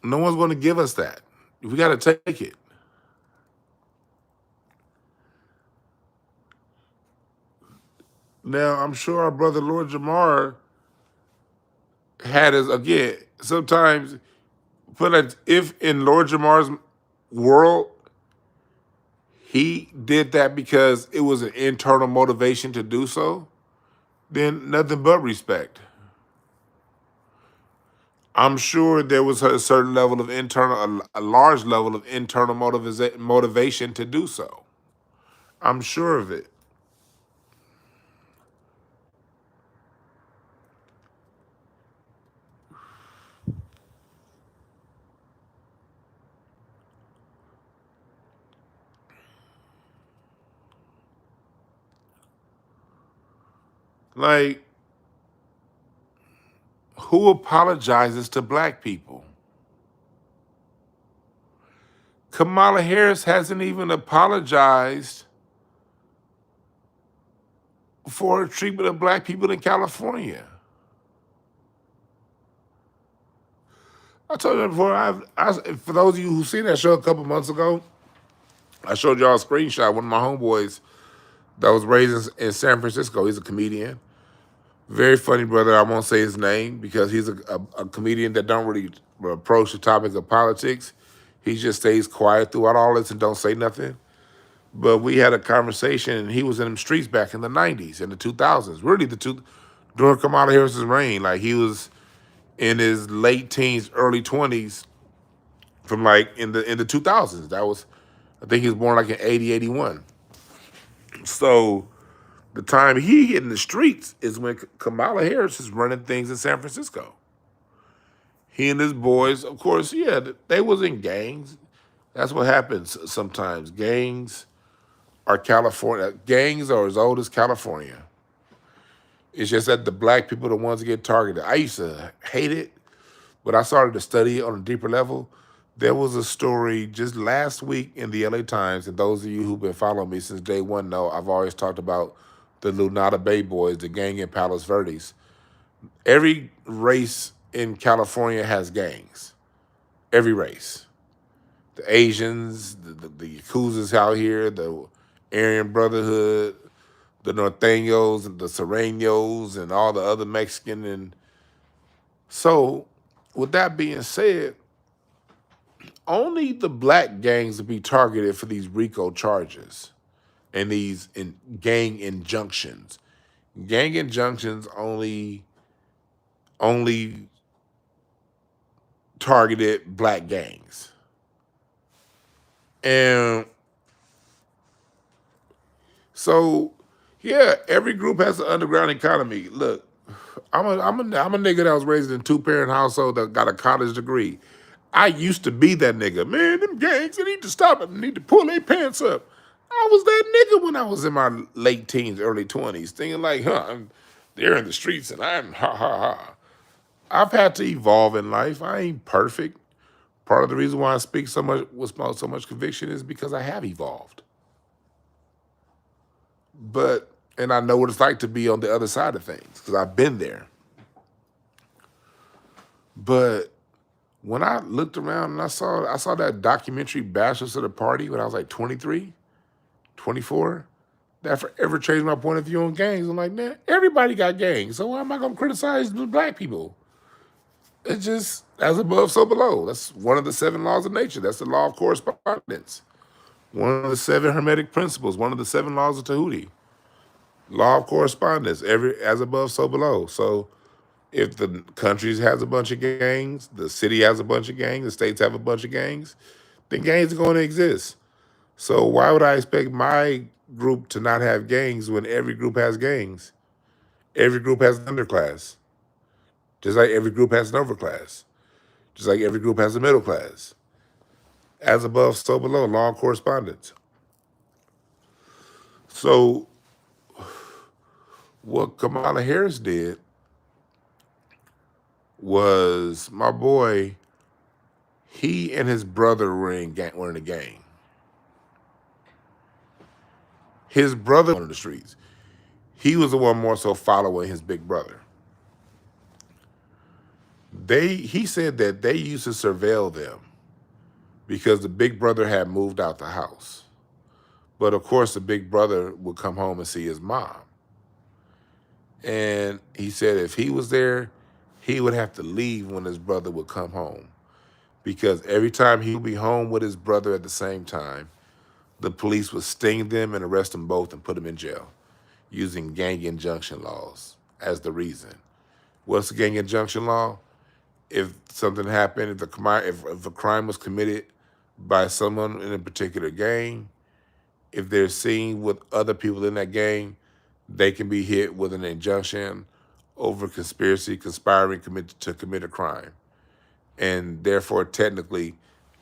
No one's going to give us that. We got to take it. Now, I'm sure our brother Lord Jamar had his, again, sometimes, if in Lord Jamar's world, he did that because it was an internal motivation to do so, then nothing but respect. I'm sure there was a certain level of a large level of internal motivation to do so. I'm sure of it. Like, who apologizes to black people? Kamala Harris hasn't even apologized for her treatment of black people in California. I told you before, for those of you who seen that show a couple months ago, I showed y'all a screenshot. One of my homeboys that was raised in San Francisco, he's a comedian. Very funny brother. I won't say his name because he's a comedian that don't really approach the topic of politics. He just stays quiet throughout all this and don't say nothing. But we had a conversation, and he was in the streets back in the 90s, in the 2000s, really during Kamala Harris's reign. Like, he was in his late teens, early 20s, from like in the 2000s. I think he was born like in 80, 81. So the time he hit in the streets is when Kamala Harris is running things in San Francisco. He and his boys, of course, yeah, they was in gangs. That's what happens sometimes. Gangs are California. Gangs are as old as California. It's just that the black people are the ones that get targeted. I used to hate it, but I started to study it on a deeper level. There was a story just last week in the LA Times, and those of you who've been following me since day one know I've always talked about the Lunada Bay Boys, the gang in Palos Verdes. Every race in California has gangs. Every race. The Asians, the Yakuzas out here, the Aryan Brotherhood, the Norteños, and the Serranos, and all the other Mexican. And so, with that being said, only the black gangs will be targeted for these RICO charges and these gang injunctions. Gang injunctions only targeted black gangs. And so, yeah, every group has an underground economy. Look, I'm a nigga that was raised in a 2-parent household that got a college degree. I used to be that nigga. Man, them gangs, they need to stop it. They need to pull their pants up. I was that nigga when I was in my late teens, early 20s, thinking like, they're in the streets and I'm ha ha ha. I've had to evolve in life. I ain't perfect. Part of the reason why I speak so much with so much conviction is because I have evolved. And I know what it's like to be on the other side of things because I've been there. But when I looked around and I saw that documentary Bachelors of the Party when I was like 23, 24, that forever changed my point of view on gangs. I'm like, man, everybody got gangs, so why am I gonna criticize the black people? It's just as above, so below. That's one of the 7 laws of nature. That's the law of correspondence. One of the 7 hermetic principles, one of the 7 laws of Tahuti. Law of correspondence, every as above, so below. So if the country has a bunch of gangs, the city has a bunch of gangs, the states have a bunch of gangs, then gangs are going to exist. So why would I expect my group to not have gangs when every group has gangs? Every group has an underclass. Just like every group has an overclass. Just like every group has a middle class. As above, so below, law of correspondence. So what Kamala Harris did was, my boy, he and his brother were in a gang. His brother was on the streets. He was the one more so following his big brother. He said that they used to surveil them because the big brother had moved out the house. But of course, the big brother would come home and see his mom. And he said if he was there, he would have to leave when his brother would come home. Because every time he would be home with his brother at the same time, the police would sting them and arrest them both and put them in jail using gang injunction laws as the reason. What's the gang injunction law? If something happened, if a crime was committed by someone in a particular gang, if they're seen with other people in that gang, they can be hit with an injunction over conspiring to commit a crime. And therefore, technically,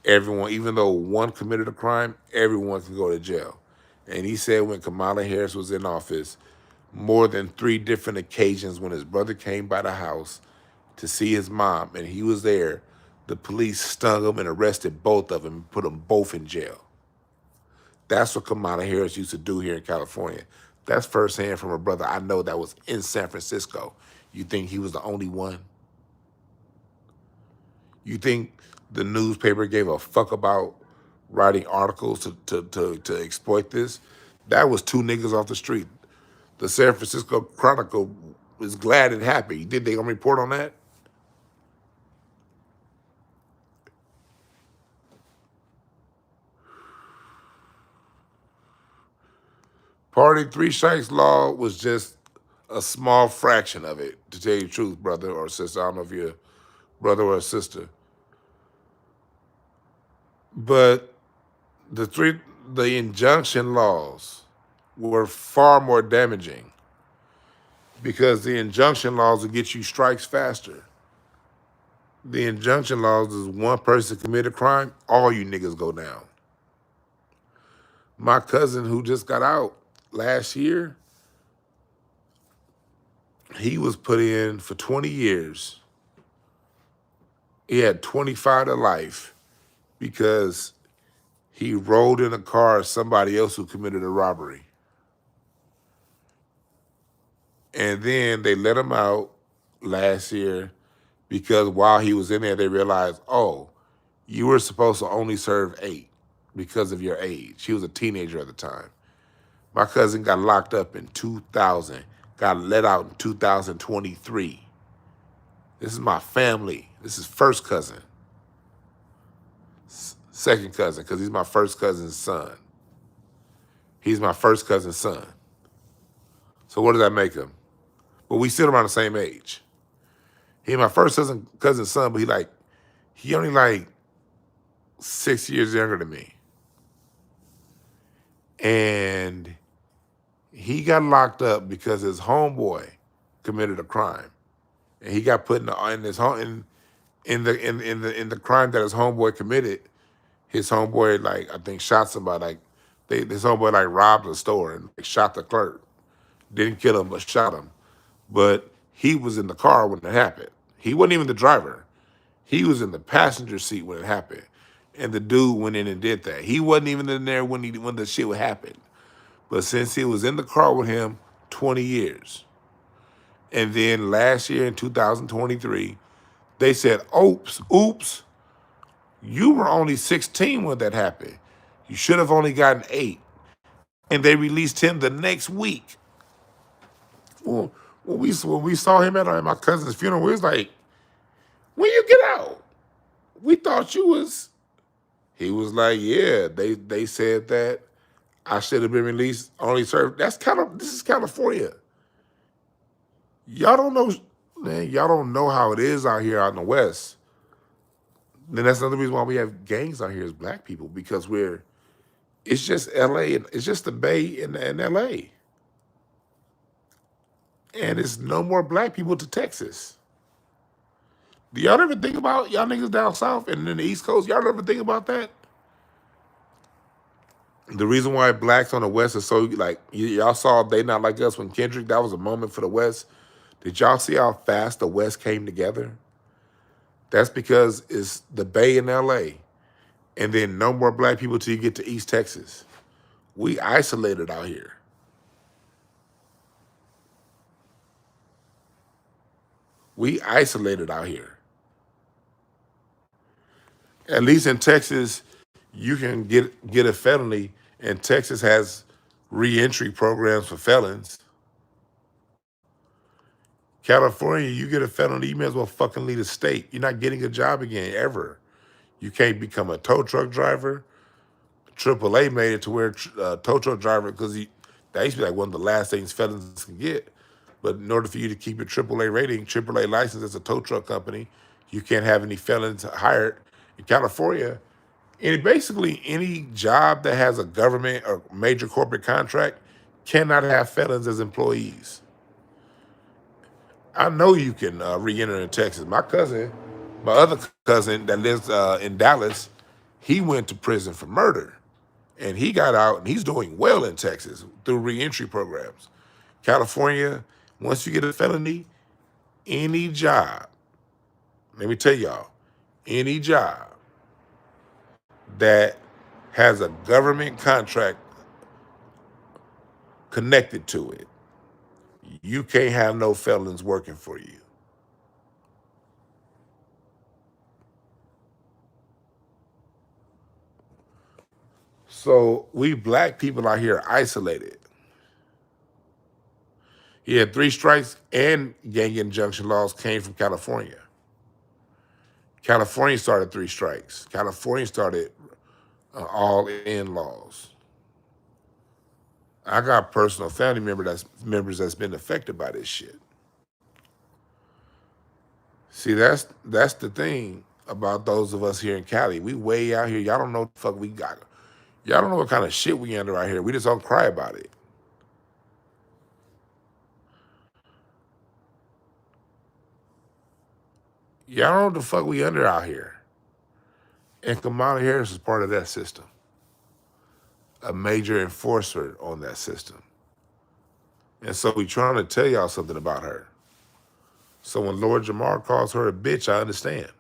everyone, even though one committed a crime, everyone can go to jail. And he said when Kamala Harris was in office, more than 3 different occasions when his brother came by the house to see his mom and he was there, the police stung him and arrested both of them and put them both in jail. That's what Kamala Harris used to do here in California. That's firsthand from a brother I know that was in San Francisco. You think he was the only one? You think the newspaper gave a fuck about writing articles to exploit this? That was 2 niggas off the street. The San Francisco Chronicle is glad and happy. Did they gonna report on that? Party 3 Strikes law was just a small fraction of it, to tell you the truth, brother or sister. I don't know if you're a brother or a sister. But the injunction laws were far more damaging because the injunction laws will get you strikes faster. The injunction laws is one person commit a crime, all you niggas go down. My cousin who just got out last year, he was put in for 20 years. He had 25 to life because he rode in a car of somebody else who committed a robbery. And then they let him out last year because while he was in there, they realized, oh, you were supposed to only serve 8 because of your age. He was a teenager at the time. My cousin got locked up in 2000, got let out in 2023. This is my family. This is first cousin. Second cousin, because he's my first cousin's son. He's my first cousin's son. So what does that make him? Well, we still around the same age. He my first cousin's son, but he only like 6 years younger than me. And he got locked up because his homeboy committed a crime. And he got put in the crime that his homeboy committed. His homeboy, I think shot somebody. His homeboy robbed a store and shot the clerk. Didn't kill him, but shot him. But he was in the car when it happened. He wasn't even the driver. He was in the passenger seat when it happened. And the dude went in and did that. He wasn't even in there when the shit would happen. But since he was in the car with him, 20 years. And then last year in 2023, they said, oops, you were only 16 when that happened. You should have only gotten 8. And they released him the next week. Well, when we saw him at my cousin's funeral, we was like, when you get out? We thought you was. He was like, yeah, they said that I should have been released, only served. This is California. Y'all don't know, man, y'all don't know how it is out here out in the West. Then that's another reason why we have gangs out here as black people, because it's just LA, and it's just the Bay and LA. And it's no more black people to Texas. Do y'all ever think about y'all niggas down south and in the East Coast? Y'all ever think about that? The reason why blacks on the West are so y'all saw They Not Like Us when Kendrick, that was a moment for the West. Did y'all see how fast the West came together? That's because it's the Bay in LA. And then no more black people till you get to East Texas. We isolated out here. We isolated out here. At least in Texas, you can get a felony, and Texas has reentry programs for felons. California, you get a felony, you may as well fucking leave the state. You're not getting a job again, ever. You can't become a tow truck driver. AAA made it to where tow truck driver, because that used to be one of the last things felons can get. But in order for you to keep your AAA rating, AAA license as a tow truck company, you can't have any felons hired. In California, basically any job that has a government or major corporate contract cannot have felons as employees. I know you can re-enter in Texas. My other cousin that lives in Dallas, he went to prison for murder. And he got out, and he's doing well in Texas through re-entry programs. California, once you get a felony, any job, let me tell y'all, any job that has a government contract connected to it, you can't have no felons working for you. So we black people out here isolated. Yeah, 3 strikes and gang injunction laws came from California. California started 3 strikes. California started all-in laws. I got personal family members that's been affected by this shit. See, that's the thing about those of us here in Cali. We way out here. Y'all don't know what the fuck we got. Y'all don't know what kind of shit we under out here. We just don't cry about it. Y'all don't know what the fuck we under out here. And Kamala Harris is part of that system. A major enforcer on that system. And so we trying to tell y'all something about her. So when Lord Jamar calls her a bitch, I understand.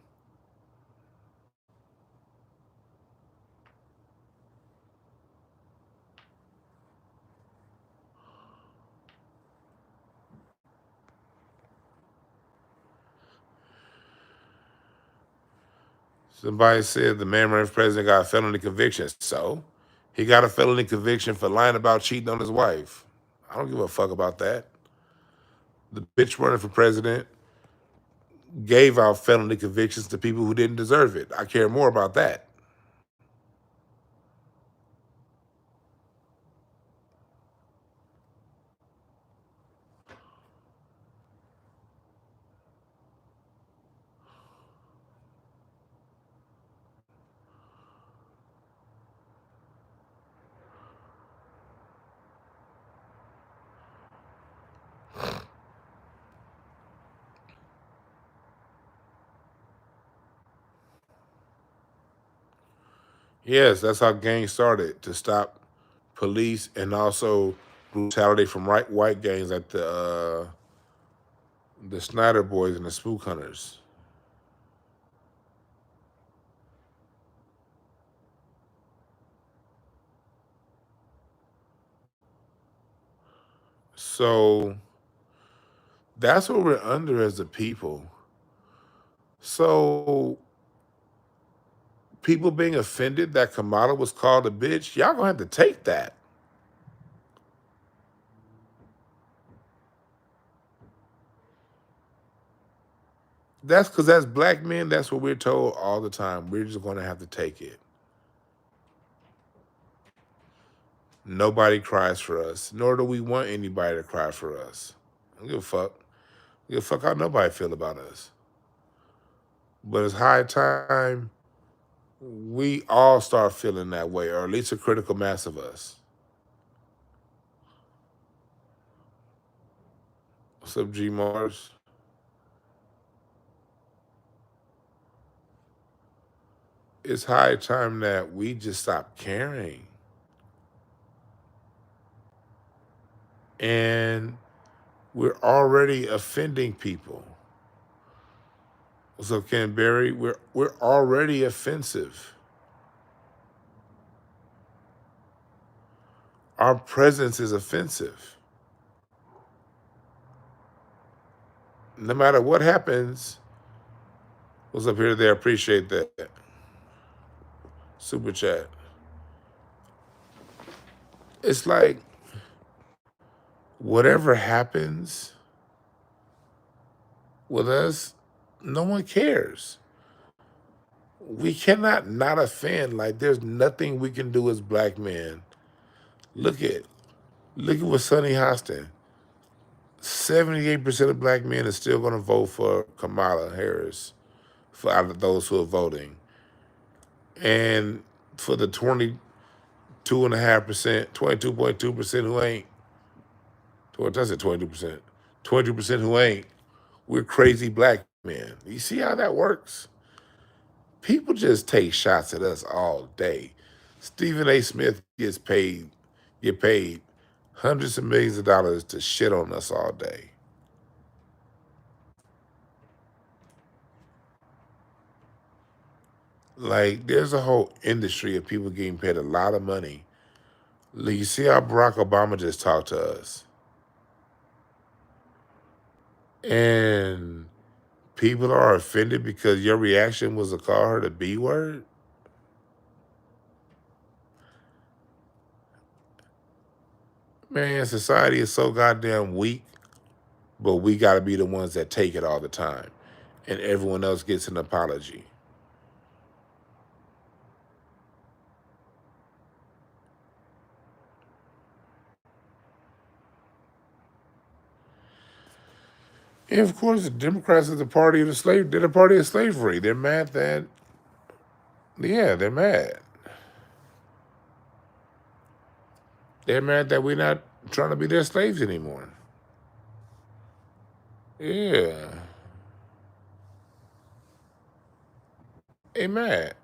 Somebody said the man running for president got a felony conviction. So he got a felony conviction for lying about cheating on his wife. I don't give a fuck about that. The bitch running for president gave out felony convictions to people who didn't deserve it. I care more about that. Yes, that's how gangs started, to stop police and also brutality from white gangs like the Snyder Boys and the Spook Hunters. So that's what we're under as a people. So people being offended that Kamala was called a bitch, y'all gonna have to take that. That's because as black men, that's what we're told all the time. We're just gonna have to take it. Nobody cries for us, nor do we want anybody to cry for us. I don't give a fuck. Give a fuck how nobody feel about us. But it's high time we all start feeling that way, or at least a critical mass of us. What's up, G Mars? It's high time that we just stop caring. And we're already offending people. What's up, Ken Berry? We're already offensive. Our presence is offensive. No matter what happens, what's up here there? Appreciate that. Super chat. It's like whatever happens with us, no one cares. We cannot not offend. Like there's nothing we can do as black men. Look at look at what Sonny Hostin. 78% of black men are still going to vote for Kamala Harris for out of those who are voting. And for the 22.5%, 22.2% who ain't, or does it 22%? 22% who ain't, we're crazy black men. You see how that works? People just take shots at us all day. Stephen A. Smith get paid hundreds of millions of dollars to shit on us all day. Like, there's a whole industry of people getting paid a lot of money. Like, you see how Barack Obama just talked to us. And people are offended because your reaction was to call her the B word? Man, society is so goddamn weak, but we got to be the ones that take it all the time. And everyone else gets an apology. And of course, the Democrats are the party of the slave. They're the party of slavery. They're mad that, yeah, they're mad. They're mad that we're not trying to be their slaves anymore. Yeah, they mad.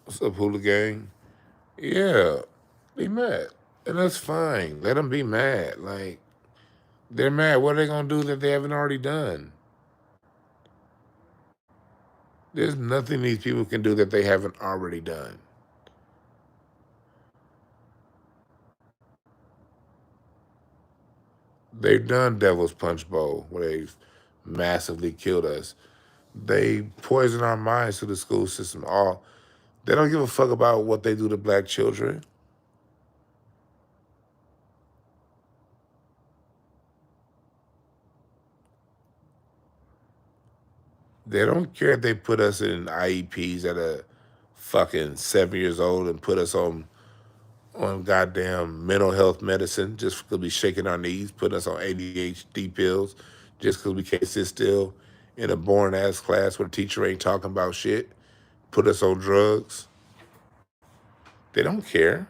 What's up, Hula Gang? Yeah, they mad. And that's fine. Let them be mad. Like, they're mad. What are they going to do that they haven't already done? There's nothing these people can do that they haven't already done. They've done Devil's Punch Bowl where they've massively killed us. They poison our minds through the school system. All they don't give a fuck about what they do to black children. They don't care if they put us in IEPs at a fucking 7 years old and put us on goddamn mental health medicine just because we shaking our knees, putting us on ADHD pills just because we can't sit still in a boring ass class where the teacher ain't talking about shit, put us on drugs. They don't care.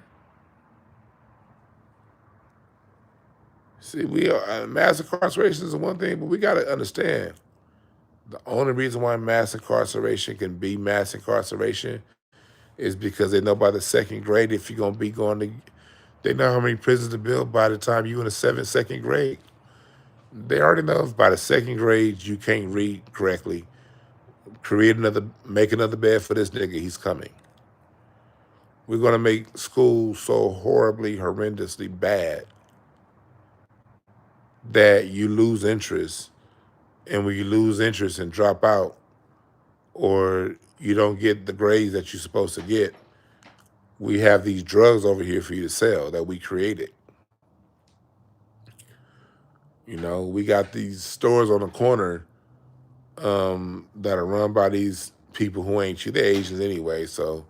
See, we are mass incarceration is one thing, but we got to understand the only reason why mass incarceration can be mass incarceration is because they know by the second grade if you're gonna be going to. They know how many prisons to build by the time you in the second grade. They already know if by the second grade you can't read correctly. Make another bed for this nigga. He's coming. We're gonna make school so horribly, horrendously bad that you lose interest, and when you lose interest and drop out, or you don't get the grades that you're supposed to get, we have these drugs over here for you to sell that we created. You know, we got these stores on the corner that are run by these people who ain't you. They're Asians anyway, so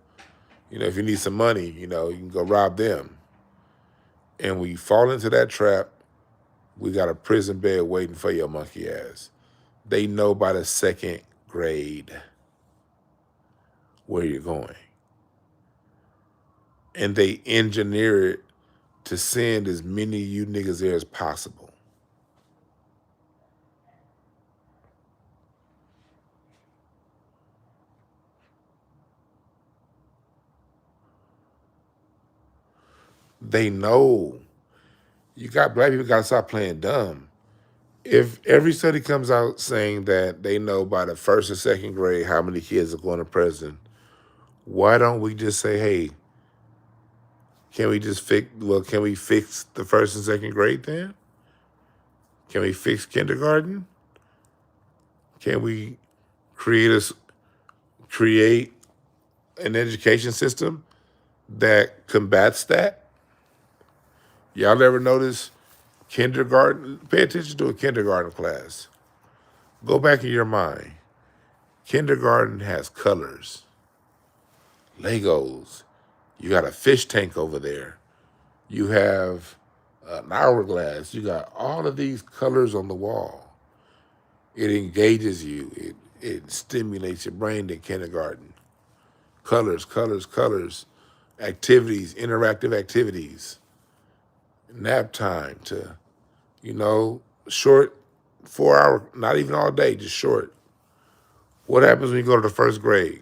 if you need some money, you can go rob them. And when you fall into that trap, we got a prison bed waiting for your monkey ass. They know by the second grade where you're going. And they engineer it to send as many of you niggas there as possible. They know. You got black people gotta stop playing dumb. If every study comes out saying that they know by the first and second grade how many kids are going to prison, why don't we just say, hey, can we fix the first and second grade then? Can we fix kindergarten? Can we create create an education system that combats that? Y'all ever notice kindergarten? Pay attention to a kindergarten class. Go back in your mind. Kindergarten has colors, Legos. You got a fish tank over there. You have an hourglass. You got all of these colors on the wall. It engages you. It stimulates your brain in kindergarten. Colors, colors, colors. Activities, interactive activities. Nap time to, short 4 hour, not even all day, just short. What happens when you go to the first grade?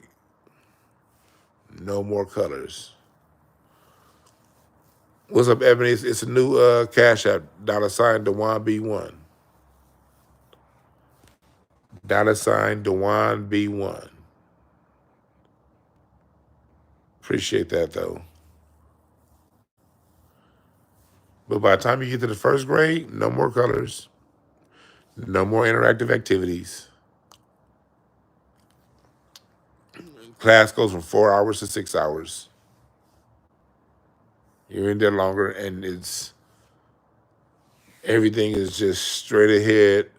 No more colors. What's up, Ebony? It's a new Cash App, $ Dewan B1. Dewan B1. Appreciate that though. But by the time you get to the first grade, no more colors, no more interactive activities. Class goes from 4 hours to 6 hours. You're in there longer, and everything is just straight ahead.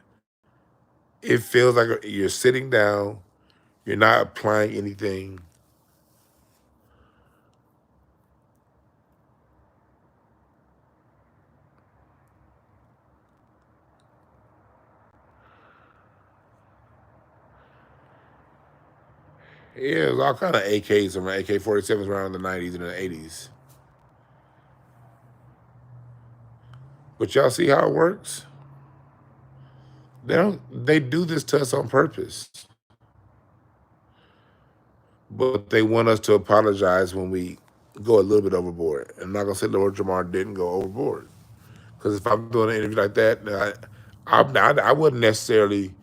It feels like you're sitting down. You're not applying anything. Yeah, there's all kind of AKs around, AK-47s around in the 90s and the 80s. But y'all see how it works? They do this to us on purpose. But they want us to apologize when we go a little bit overboard. I'm not gonna say Lord Jamar didn't go overboard, because if I'm doing an interview like that, I wouldn't necessarily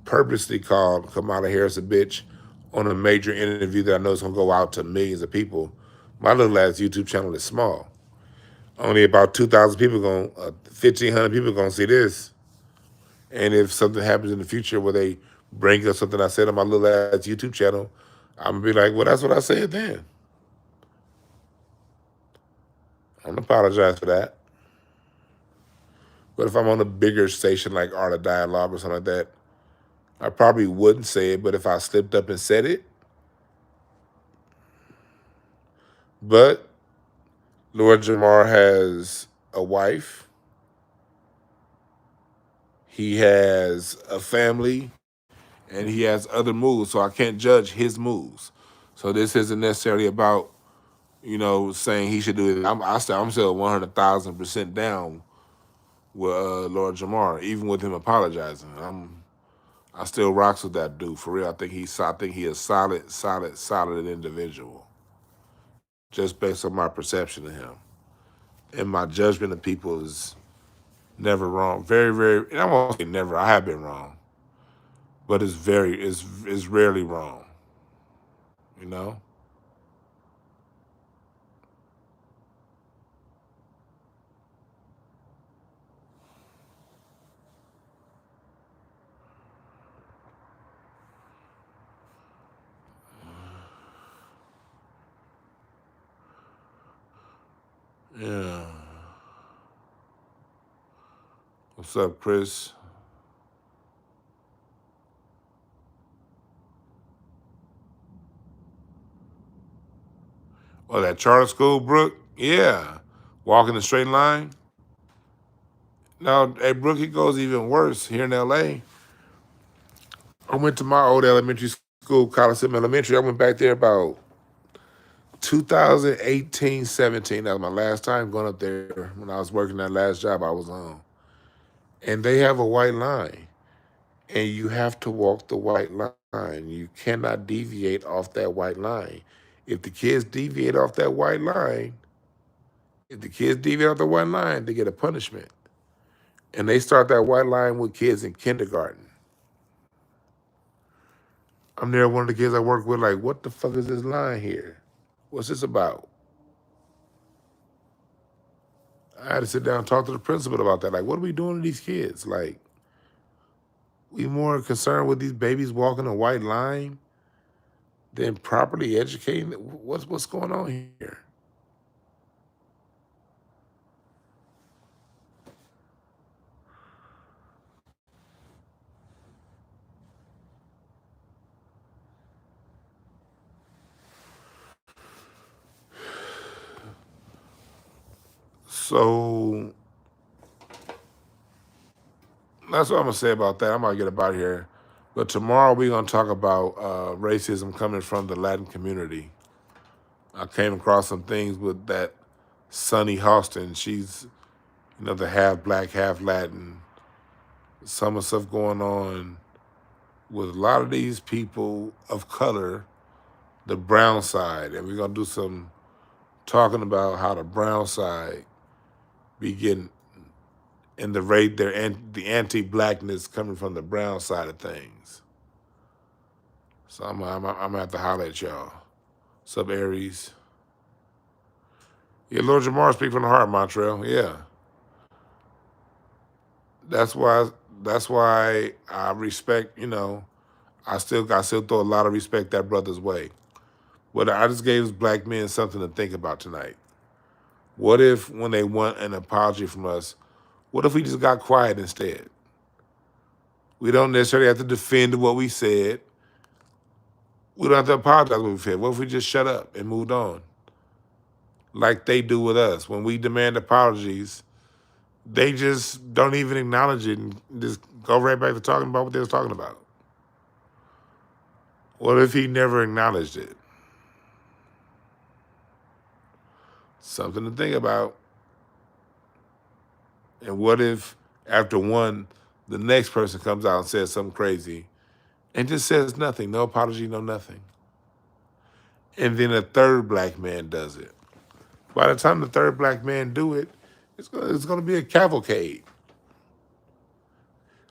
purposely call Kamala Harris a bitch on a major interview that I know is gonna go out to millions of people. My little ass YouTube channel is small. Only about 2,000 people 1,500 people gonna see this. And if something happens in the future where they bring up something I said on my little ass YouTube channel, I'm gonna be like, well, that's what I said then. I don't apologize for that. But if I'm on a bigger station like Art of Dialogue or something like that, I probably wouldn't say it. But if I slipped up and said it, but Lord Jamar has a wife, he has a family, and he has other moves. So I can't judge his moves. So this isn't necessarily about saying he should do it. I'm still 100,000% down with Lord Jamar, even with him apologizing. I still rocks with that dude for real. I think he is solid individual, just based on my perception of him and my judgment of people is never wrong. Very very, and I won't say never. I have been wrong, but it's rarely wrong. You know. Yeah. What's up, Chris? Oh, that charter school, Brooke? Yeah. Walking a straight line? Now, hey, Brooke, it goes even worse here in LA. I went to my old elementary school, Coliseum Elementary. I went back there about 2018, 17. That was my last time going up there when I was working that last job I was on. And they have a white line. And you have to walk the white line. You cannot deviate off that white line. If the kids deviate off that white line, if the kids deviate off the white line, they get a punishment. And they start that white line with kids in kindergarten. I'm there, one of the kids I work with, like, what the fuck is this line here? What's this about? I had to sit down and talk to the principal about that. Like, what are we doing to these kids? Like, we more concerned with these babies walking a white line than properly educating. What's going on here? So that's what I'm gonna say about that. I'm gonna get about here. But tomorrow we're gonna talk about racism coming from the Latin community. I came across some things with that Sunny Hostin. She's the half black, half Latin. Some of the stuff going on with a lot of these people of color, the brown side, and we're gonna do some talking about how the brown side be getting in the rate the anti-blackness coming from the brown side of things. So I'm gonna have to holler at y'all. What's up, Aries? Yeah, Lord Jamar speak from the heart, Montreal. Yeah, that's why that's why I respect. I still throw a lot of respect that brother's way. But I just gave black men something to think about tonight. What if when they want an apology from us, what if we just got quiet instead? We don't necessarily have to defend what we said. We don't have to apologize for what we said. What if we just shut up and moved on? Like they do with us. When we demand apologies, they just don't even acknowledge it and just go right back to talking about what they was talking about. What if he never acknowledged it? Something to think about. And what if after one, the next person comes out and says something crazy and just says nothing, no apology, no nothing. And then a third black man does it. By the time the third black man do it, it's gonna be a cavalcade.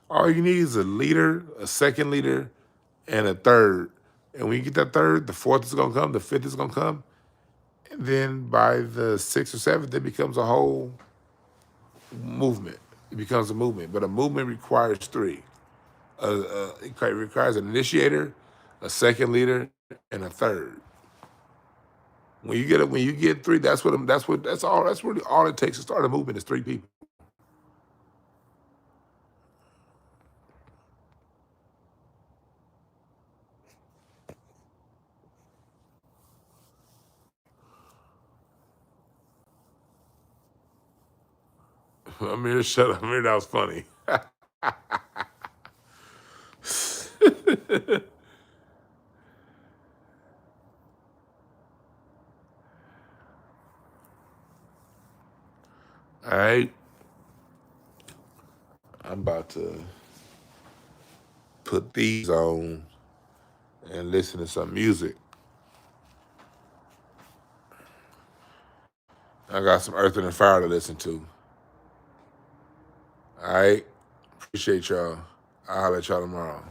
All you need is a leader, a second leader, and a third. And when you get that third, the fourth is gonna come, the fifth is gonna come, And then by the 6th or 7th, it becomes a whole movement. It becomes a movement. But a movement requires three. It requires an initiator, a second leader, and a third. When you get three, that's really all it takes to start a movement is three people. Amir, shut up. Amir, that was funny. All right. I'm about to put these on and listen to some music. I got some Earth and Fire to listen to. All right. Appreciate y'all. I'll holler at y'all tomorrow.